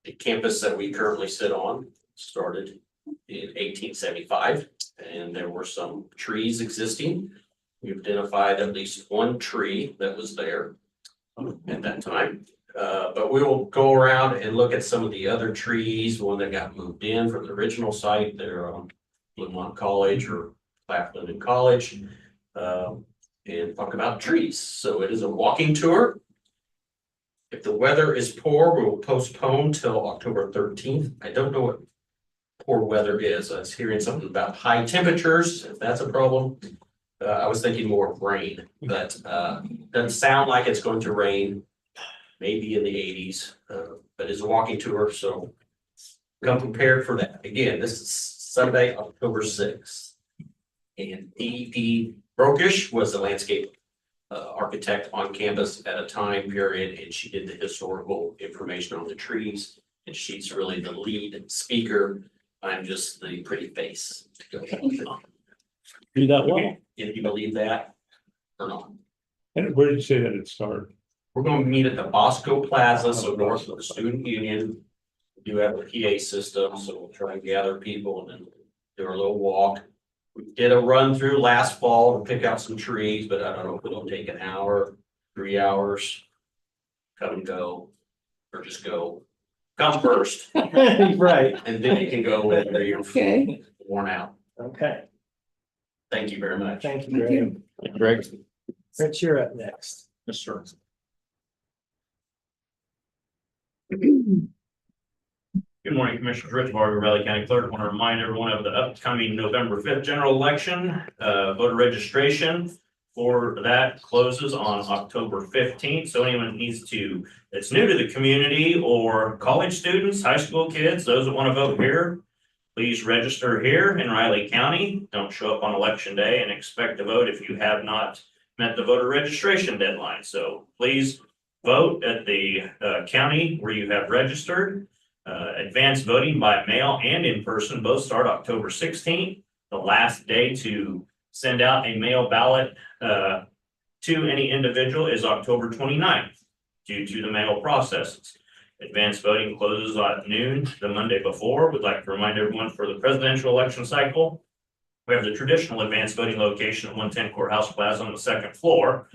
The campus that we currently sit on started in 1875, and there were some trees existing. We've identified at least 1 tree that was there at that time. But we will go around and look at some of the other trees, one that got moved in from the original site there on Lemont College or Claflin College, and talk about trees. So it is a walking tour. If the weather is poor, we will postpone till October 13th. I don't know what poor weather is. I was hearing something about high temperatures, if that's a problem. I was thinking more of rain, but doesn't sound like it's going to rain. Maybe in the 80s, but it's a walking tour, so come prepared for that. Again, this is Sunday, October 6th. And DEP Brokish was the landscape architect on campus at a time period, and she did the historical information on the trees. And she's really the lead speaker. I'm just the pretty face to go. Do that well. If you believe that or not. And where did you say that it started? We're going to meet at the Bosco Plaza, so north of the Student Union. We do have a PA system, so we'll try and gather people and then do our little walk. We did a run through last fall to pick out some trees, but I don't know if it'll take an hour, 3 hours. Come and go, or just go. Come first, Right, and then you can go whenever you're Okay. worn out. okay, Thank you very much. thank you, Thank Greg. you. Greg? Rich, you're up next. Yes, sir. Good morning, Commissioners. Rich Varga, Valley County Clerk. Want to remind everyone of the upcoming November 5th general election. Voter registration for that closes on October 15th. So anyone that's new to the community, or college students, high school kids, those that want to vote here, please register here in Riley County. Don't show up on election day and expect to vote if you have not met the voter registration deadline. So please vote at the county where you have registered. Advanced voting by mail and in person both start October 16th. The last day to send out a mail ballot to any individual is October 29th due to the mail processes. Advanced voting closes at noon the Monday before. We'd like to remind everyone for the presidential election cycle, we have the traditional advanced voting location at 110 Courthouse Plaza on the second floor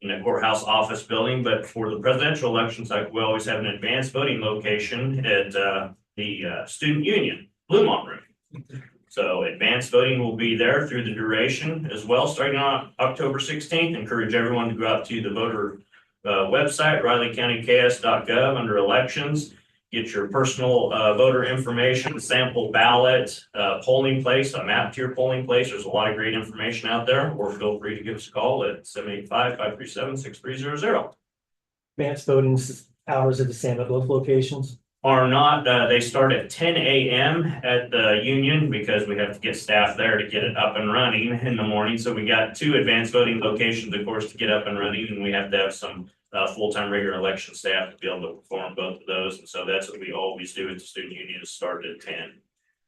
in the courthouse office building, but for the presidential election cycle, we always have an advanced voting location at the Student Union, Bluemont Room. So advanced voting will be there through the duration as well, starting on October 16th. Encourage everyone to go out to the voter website, rileycountyks.gov, under elections. Get your personal voter information, sample ballot, polling place, a map to your polling place. There's a lot of great information out there, or feel free to give us a call at 785-537-6300. Advanced voting hours at the same at both locations. Are not, they start at 10 a.m. at the Union because we have to get staff there to get it up and running in the morning. So we got 2 advanced voting locations, of course, to get up and running, and we have to have some full-time regular election staff to be able to perform both of those. And so that's what we always do at the Student Union, is start at 10.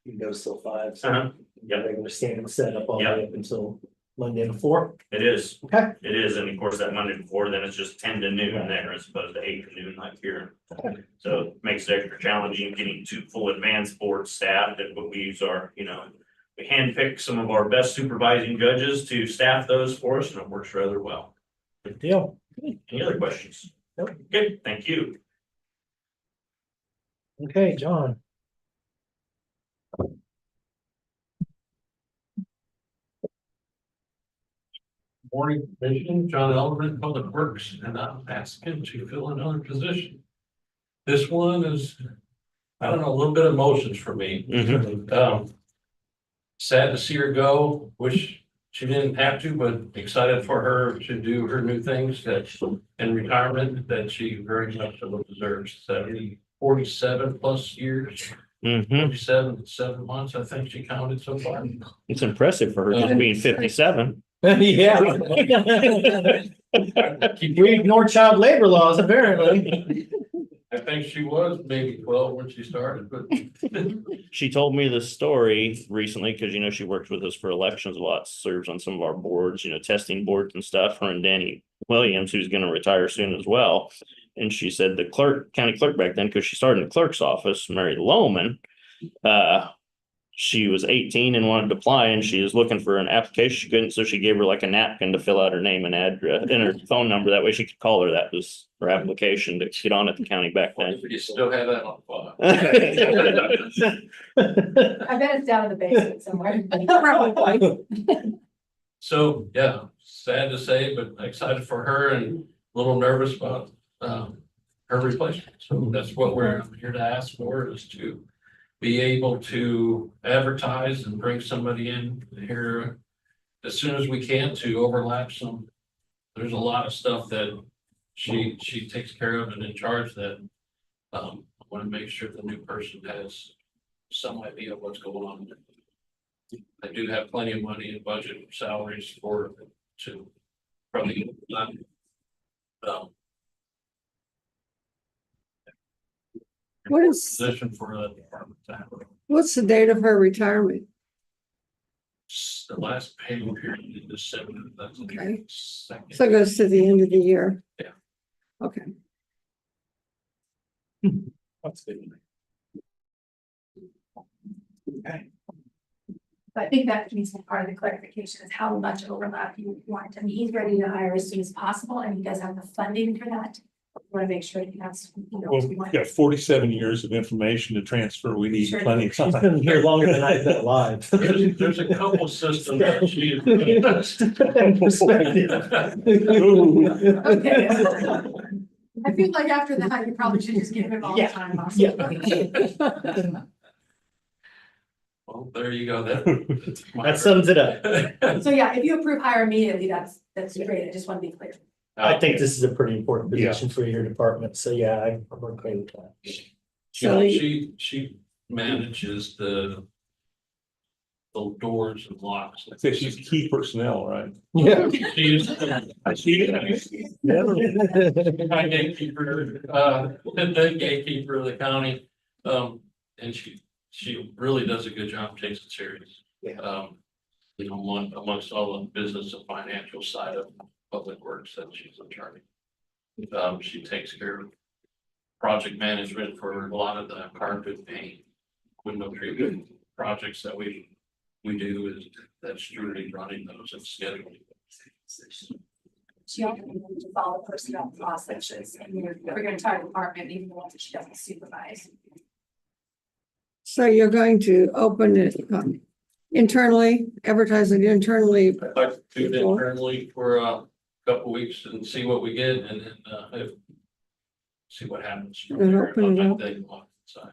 You go till 5. So Uh-huh. yeah, regular standing setup all the Yep. way up until Monday before. It is. Okay. It is, and of course, that Monday before, then it's just 10 to noon there as opposed to 8 to noon like here. So it makes it extra challenging getting 2 full advanced board staff, that what we use our, we handpick some of our best supervising judges to staff those for us, and it works rather well. Good deal. Any other questions? Nope. Good, thank you. Okay, John. Morning, Commission, John Elderman, Public Works, and I'm asking to fill another position. This one is, I don't know, a little bit of emotions for me. Sad to see her go, wish she didn't have to, but excited for her to do her new things that in retirement that she very much so deserves. 47 plus years, 47, 7 months, I think she counted so far. It's impressive for her just being 57. Yeah. We ignore child labor laws, apparently. I think she was maybe 12 when she started, but She told me the story recently because, she works with us for elections a lot, serves on some of our boards, testing boards and stuff. Her and Danny Williams, who's going to retire soon as well. And she said the county clerk back then, because she started in the clerk's office, Mary Lohman, she was 18 and wanted to apply, and she was looking for an application. She couldn't, so she gave her like a napkin to fill out her name and address and her phone number. That way she could call her. That was her application to get on at the county back then. you still have that on file. I bet it's down in the basement somewhere. Probably. So, yeah, sad to say, but excited for her and a little nervous about her her replacement. So that's what I'm here to ask for, is to be able to advertise and bring somebody in here as soon as we can to overlap some. There's a lot of stuff that she takes care of and in charge that I want to make sure the new person has some idea of what's going on. I do have plenty of money in budget salaries to probably What is, position for the department to have. what's the date of her retirement? The last pay period in December, that's the Okay. second. So it goes to the end of the year. Yeah. Okay. That's good. But I think that needs to be part of the clarification is how much overlap you want. I mean, he's ready to hire as soon as possible and he does have the funding for that. We want to make sure that he has, Well, we've got 47 years of information to transfer. We need Sure. plenty of She's time. been here longer than I've been alive. There's a couple systems that she. Put that in perspective. Okay. I feel like after that, you probably should just give him all the time. also. Yeah. Well, there you go, then. That sums it up. So yeah, if you approve hire immediately, that's great. I just want to be clear. I think this is a pretty important position for your department, so yeah, I'm okay with that. So She manages the doors and locks. I say she's key personnel, right? Yeah. She's I see it. my gatekeeper, the gatekeeper of the county. And she really does a good job, takes it serious. Yeah. Amongst all the business and financial side of public works that she's in charge. She takes care of project management for a lot of the carpet paint, window treatment projects that we do is that's truly running those and scheduling. She also needs to follow personnel processes and for your entire department, even the ones that she doesn't supervise. So you're going to open it internally, advertise it internally. I'd like to do it internally for a couple weeks and see what we get and then see what happens. from And there. open it I'll up. take one side.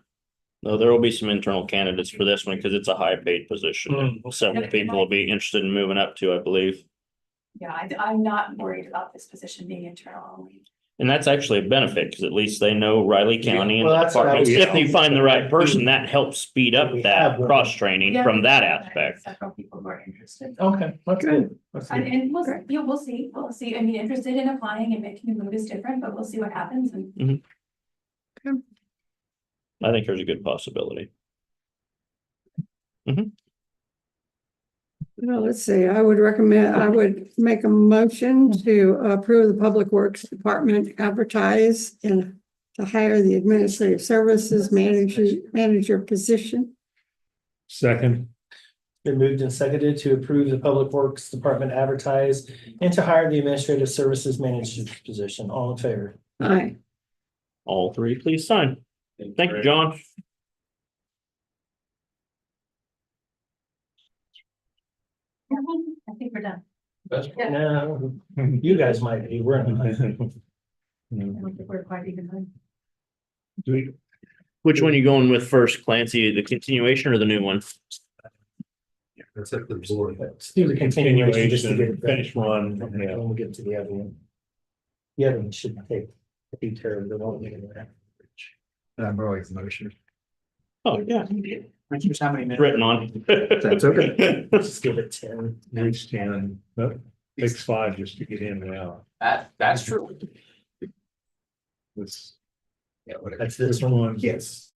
No, there will be some internal candidates for this one because it's a high paid position. Several people will be interested in moving up to, I believe. Yeah, I'm not worried about this position being internal only. And that's actually a benefit because at least they know Riley County and Well, the that's what I departments. was- If they find the right person, that helps speed up We that have one. cross training from that aspect. Several people who are interested. Okay, that's good. That's good. And we'll see, I mean, interested in applying and making the move is different, but we'll see what happens and. I think there's a good possibility. Well, let's see, I would make a motion to approve the Public Works Department advertise and to hire the administrative services manager position. Second, Been moved and seconded to approve the Public Works Department advertise and to hire the Administrative Services Manager position. All in favor? Aye. All three, please sign. Thank you, John. I think we're done. That's No, you guys might be, we're not. I don't think we're quite even done. do we, Which one you going with first, Clancy? The continuation or the new one? That's up to the board. Let's do the continuation just to get it finish one, done. yeah. And we'll get to the other one. The other one should be terrible, they won't get in there. I'm always motion. Oh, yeah. Richard's how many minutes? Written on. That's okay. Just give it 10. reach 10, but takes 5 just to get in and out. That's true. This, Yeah, whatever. That's this one. Yes.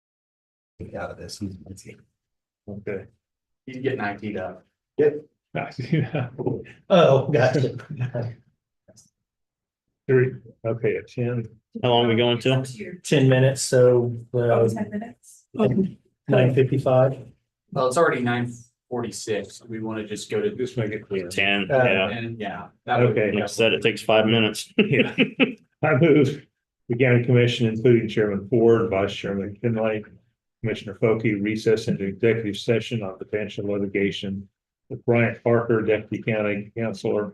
Get out of this. okay. He's getting IT'd up. Yeah. Oh, gotcha. 3, okay, at 10. How long are we going till? Up to your 10 minutes, so 10 minutes. 9:55. Well, it's already 9:46. We want to just go to. Just make it clear. 10, yeah. And yeah. that would- Okay. Like I said, it takes 5 minutes. Yeah. I move the county commission, including Chairman Ford, Vice Chairman Finlay, Commissioner Foki, recess into executive session on potential litigation with Bryant Parker, Deputy County Counselor,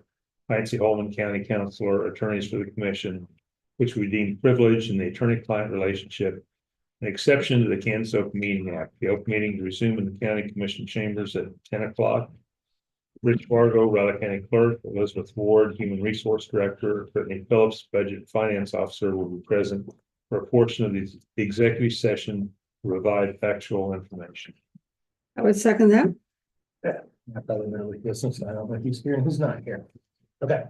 Nancy Holman, County Counselor, attorneys for the commission, which we deem privileged in the attorney-client relationship. An exception to the Kansas Open Meeting Act. The open meeting to resume in the county commission chambers at 10 o'clock. Rich Fargo, Riley County Clerk, Elizabeth Ward, Human Resource Director, Brittany Phillips, Budget and Finance Officer will be present for a portion of the executive session to provide factual information. I would second that. I probably better leave this since I don't know who's here and who's not here. Okay.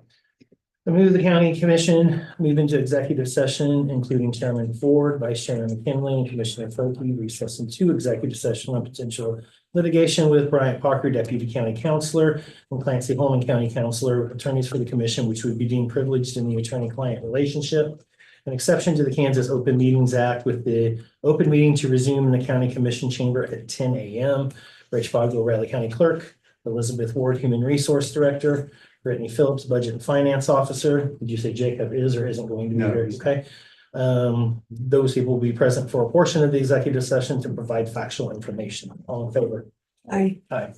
I move the county commission move into executive session, including Chairman Ford, Vice Chairman McKinley, and Commissioner Foki, recess into executive session on potential litigation with Bryant Parker, Deputy County Counselor, and Clancy Holman, County Counselor, attorneys for the commission, which would be deemed privileged in the attorney-client relationship. An exception to the Kansas Open Meetings Act with the open meeting to resume in the county commission chamber at 10 a.m. Rich Fogel, Riley County Clerk, Elizabeth Ward, Human Resource Director, Brittany Phillips, Budget and Finance Officer. Did you say Jacob is or isn't going to be No. here? Okay. Those people will be present for a portion of the executive session to provide factual information. All in favor? Aye. Aye.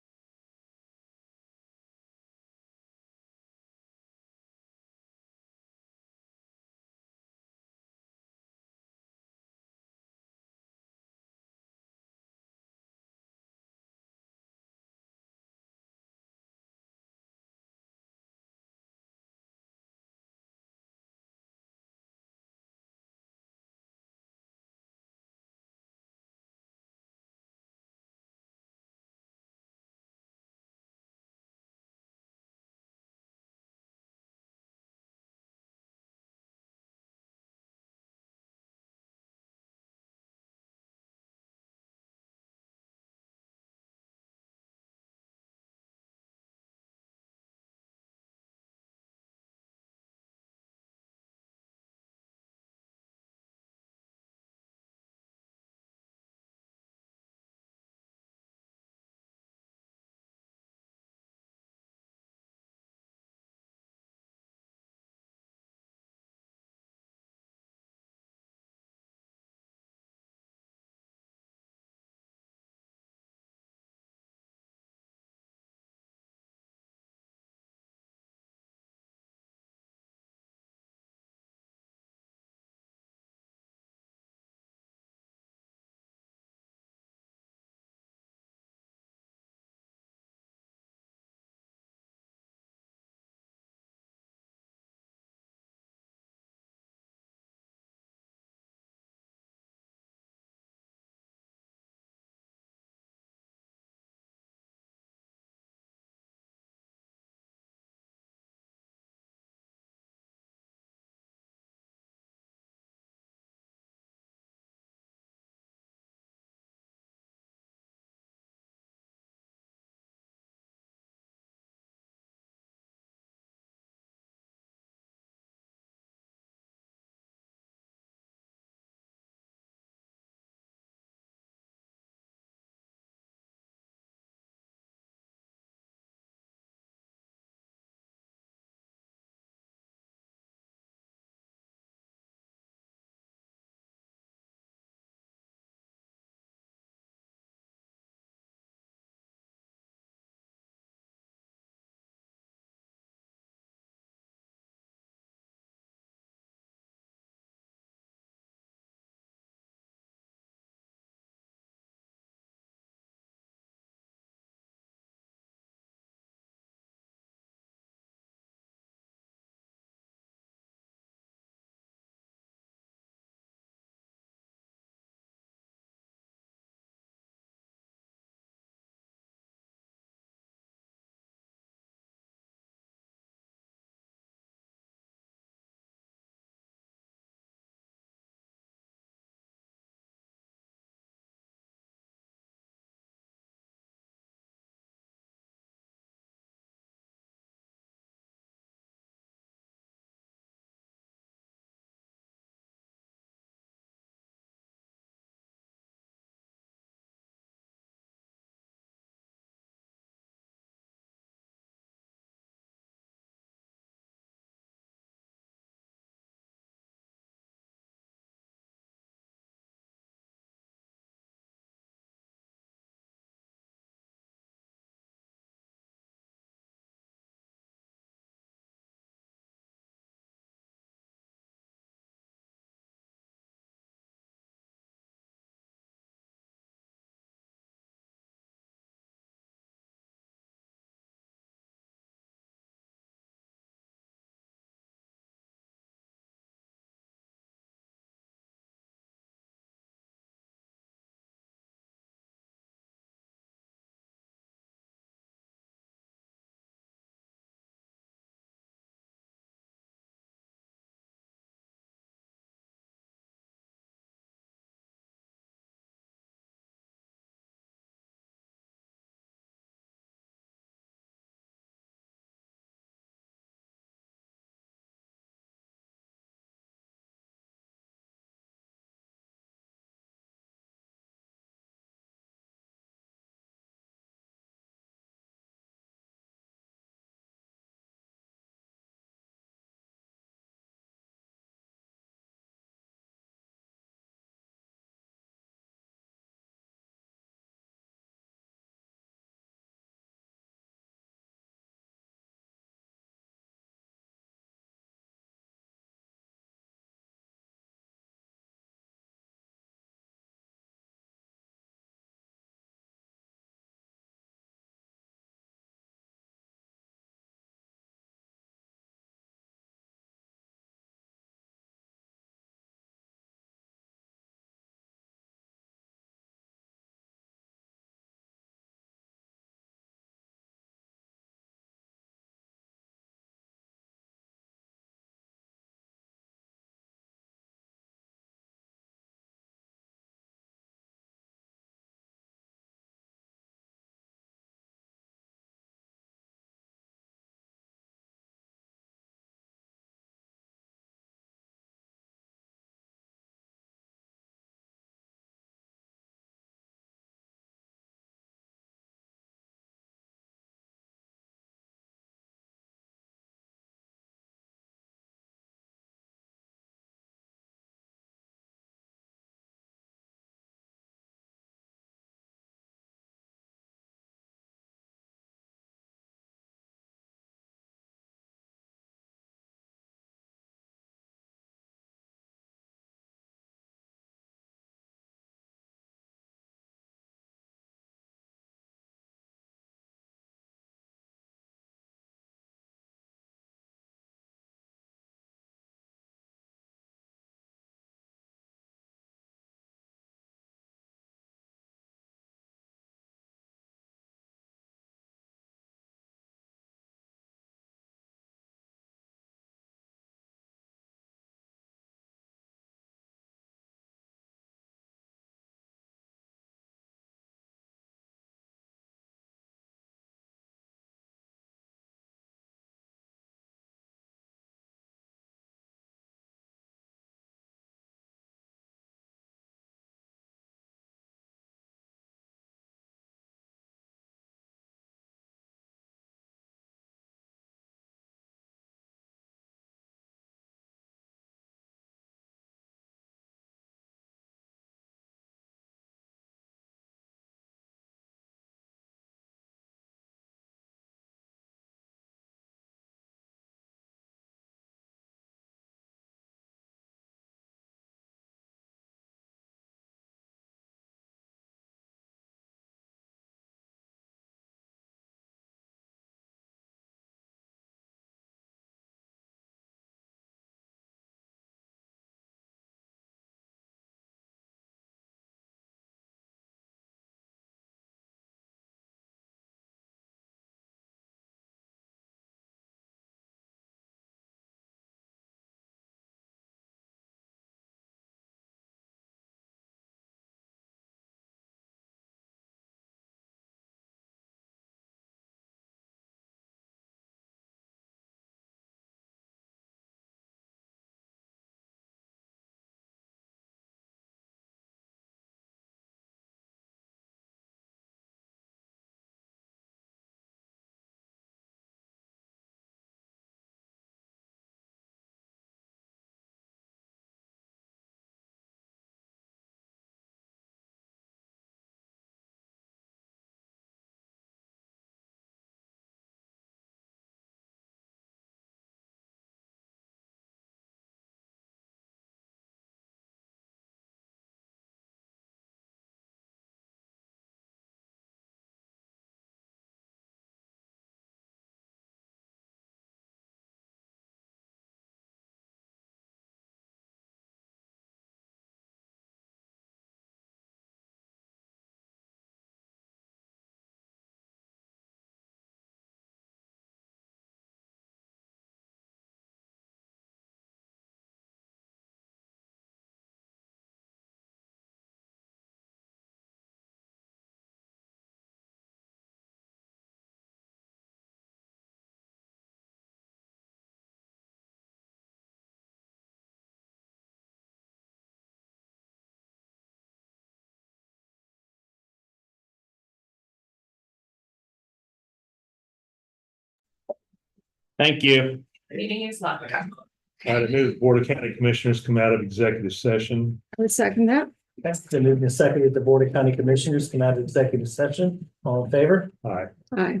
Thank you. Meeting is not. I move the Board of County Commissioners come out of executive session. I would second that. That's been moved and seconded. The Board of County Commissioners come out of executive session. All in favor? Aye. Aye.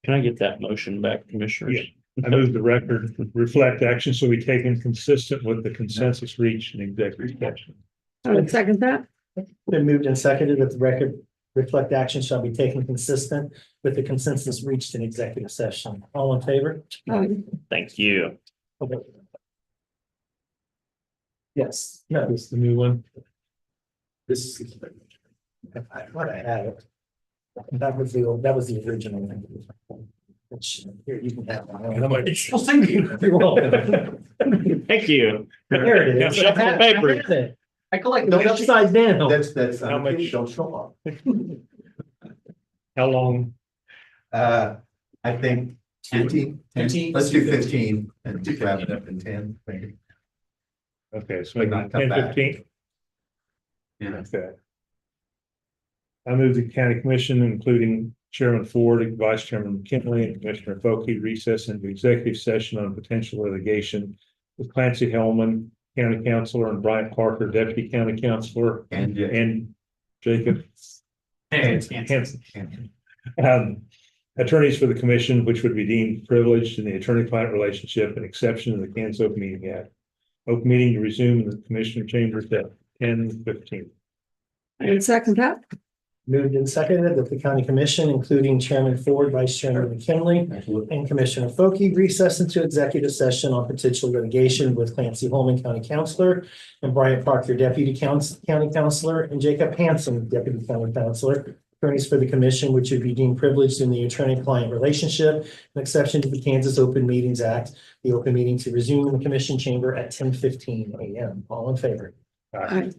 Can I get that motion back, Commissioners? I move the record reflect action so we taken consistent with the consensus reached in executive session. I would second that. Been moved and seconded that the record reflect action shall be taken consistent with the consensus reached in executive session. All in favor? Aye. Thank you. Okay. Yes, no, This is the new one. this is. What I had. That was the original. Which, here, you can have one. How much? Well, thank you. You're welcome. Thank you. Here it is. Shuffle the paper. I had it. I collect. Don't upside down. That's. How much? Don't show off. How long? I think 15. 15. Let's do 15 and wrap it up in 10. maybe. Okay, so But not come 10, back. 15. Yeah. Okay. I move the county commission, including Chairman Ford, Vice Chairman McKinley, and Commissioner Foki, recess into executive session on potential litigation with Clancy Hellman, County Councilor, and Bryant Parker, Deputy County Councilor, and Jacob Hanson. Attorneys for the commission, which would be deemed privileged in the attorney-client relationship, an exception to the Kansas Open Meeting Act. Open meeting to resume in the commissioner chambers at 10:15. I would second that. Moved and seconded that the county commission, including Chairman Ford, Vice Chairman McKinley, and Commissioner Foki, recess into executive session on potential litigation with Clancy Holman, County Councilor, and Bryant Parker, Deputy County Councilor, and Jacob Hanson, Deputy County Councilor. Attorneys for the commission, which would be deemed privileged in the attorney-client relationship, an exception to the Kansas Open Meetings Act. The open meeting to resume in the commission chamber at 10:15 a.m. All in favor? Aye.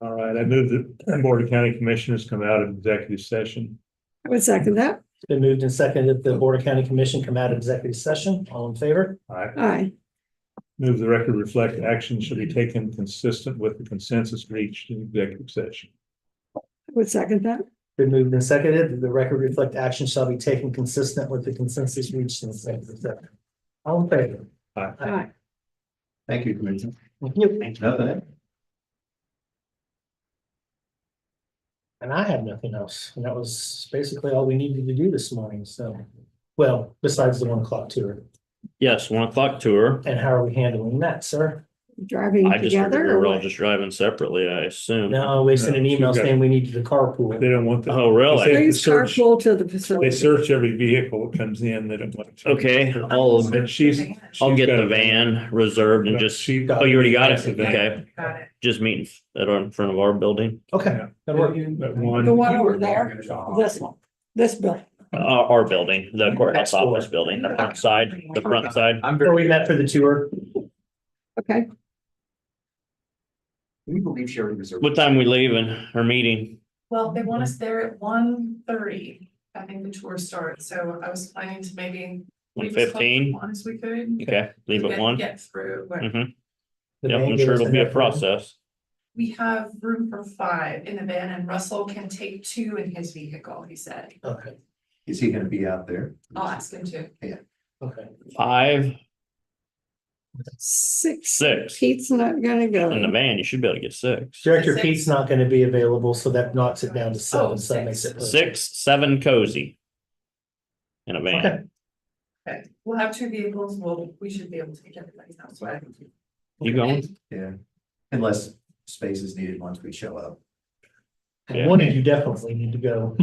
All right, I move that the Board of County Commissioners come out of executive session. I would second that. It's been moved and seconded that the Board of County Commission come out of executive session. All in favor? I Aye. move the record reflect action should be taken consistent with the consensus reached in executive session. I would second that. Been moved and seconded that the record reflect action shall be taken consistent with the consensus reached in executive session. All in favor? Aye. Thank you, Commissioner. Thank you. Nothing. And I had nothing else. And that was basically all we needed to do this morning. So, well, besides the 1 o'clock tour. Yes, 1 o'clock tour. And how are we handling that, sir? Driving I just figured together we or were all what? just driving separately, I assume. No, we sent an email She's got- saying we needed a carpool. They don't want the. Oh, really? They Please search, carpool to the they facility. search every vehicle that comes in. They don't want. to- Okay, And she's. I'll she's get got the a van reserved and just, She. oh, you already got it? That's the van. Okay, Got it. just meeting in front of our building, Okay. That'll work. That one. The one over there, this one, this building. our building, the courthouse Next door. office building, the front side, the front side. I'm Where we very, met for the tour. Okay, we believe she already reserved. What time we leaving or meeting? Well, they want us there at 1:30. I think the tour starts, so I was planning to maybe. leave as close to 1:15? 1 as we could. Okay, leave at Get- 1. Get through, but Mhm. The Yep, van I'm gave sure us it'll be a enough room. process. we have room for 5 in the van and Russell can take 2 in his vehicle, he said. Okay, Is he gonna be out there? I'll ask him to. okay. 5, 6. 6. Pete's not gonna In the go. van, you should be able to get 6. Director Six. Pete's not gonna be available, so that knocks it down to 7, so that six. makes it. perfect. 6, 7 cozy. In a Okay. van. Okay, we'll have 2 vehicles, we should be able to take everybody's house. You going? Yeah. Unless space is needed once we show up. And one of you definitely need to go.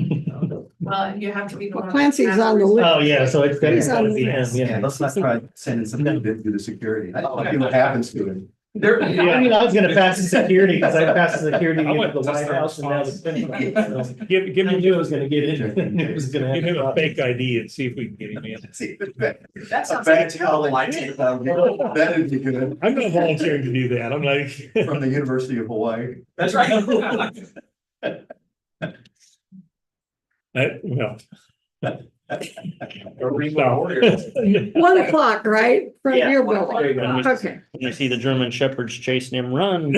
Well, and you have to be the Well, one. Clancy's on the list. Oh, yeah, so it's He's on definitely the him, list. Yeah, yeah. let's not try sending some people to do the security. I don't know what happens to him. There, I mean, I was gonna pass the security, because I passed the security I to went the to White start House and now the response. Pentagon. So Give I me, knew I was gonna get in. It was gonna give him a happen. fake ID and see if we can get him in. See, That sounds a like a bad college. That'd be good. I'm not volunteering to do that. I'm like. From the University of Hawaii. that's right. Well. Or Rainbow Warriors. 1 o'clock, right? From Yeah, your 1 o'clock. building. When you- Okay. when you see the German shepherds chasing him, run.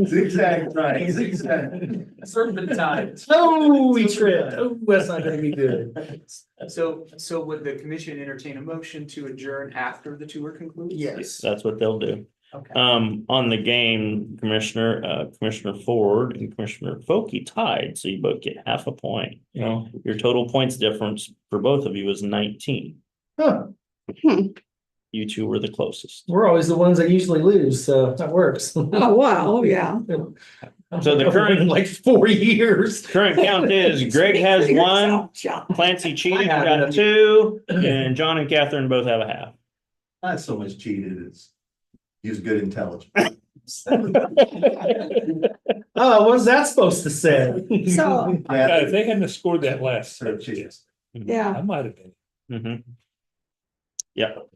Zigzag, right, zigzag. Certain times. Oh, we tripped. Oh, that's not gonna be good. So would the commission entertain a motion to adjourn after the tour concludes? Yes. That's what they'll do. Okay. On the game, Commissioner Ford and Commissioner Folke tied, so you both get half a point. You know, Your total points difference for both of you is 19. Huh, You two were the closest. we're always the ones that usually lose, so that works. Oh, wow, yeah. So the current- In like 4 years. Current count is Greg has 1, Clancy cheated, got 2, and John and Catherine both have a half. Not so much cheated as use good intelligence. Oh, what's that supposed to say? So, yeah, if they hadn't have scored that last Serve search, cheese. yeah, I might have been. Mhm. Yep.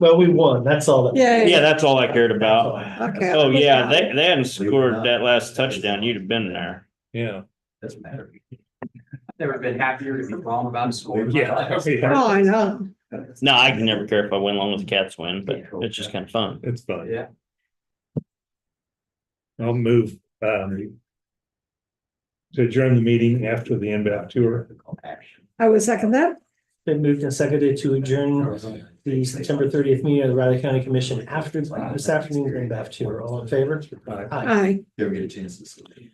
Well, we won, that's all that. Yeah, that's all I cared about. Okay. Oh, yeah, they hadn't scored that last touchdown, you'd have been there. Yeah. Doesn't matter. Never been happier to be wrong about a score. Yeah. Oh, I know. No, I can never care if I win long as the Cats win, but it's just kind of fun. It's fun. Yeah. I'll move, to adjourn the meeting after the NBAP tour. I would second that. Been moved and seconded to adjourn the September 30th meeting of the Riley County Commission after this afternoon's NBAF tour. All in favor? Aye. Aye. You ever get a chance to sleep?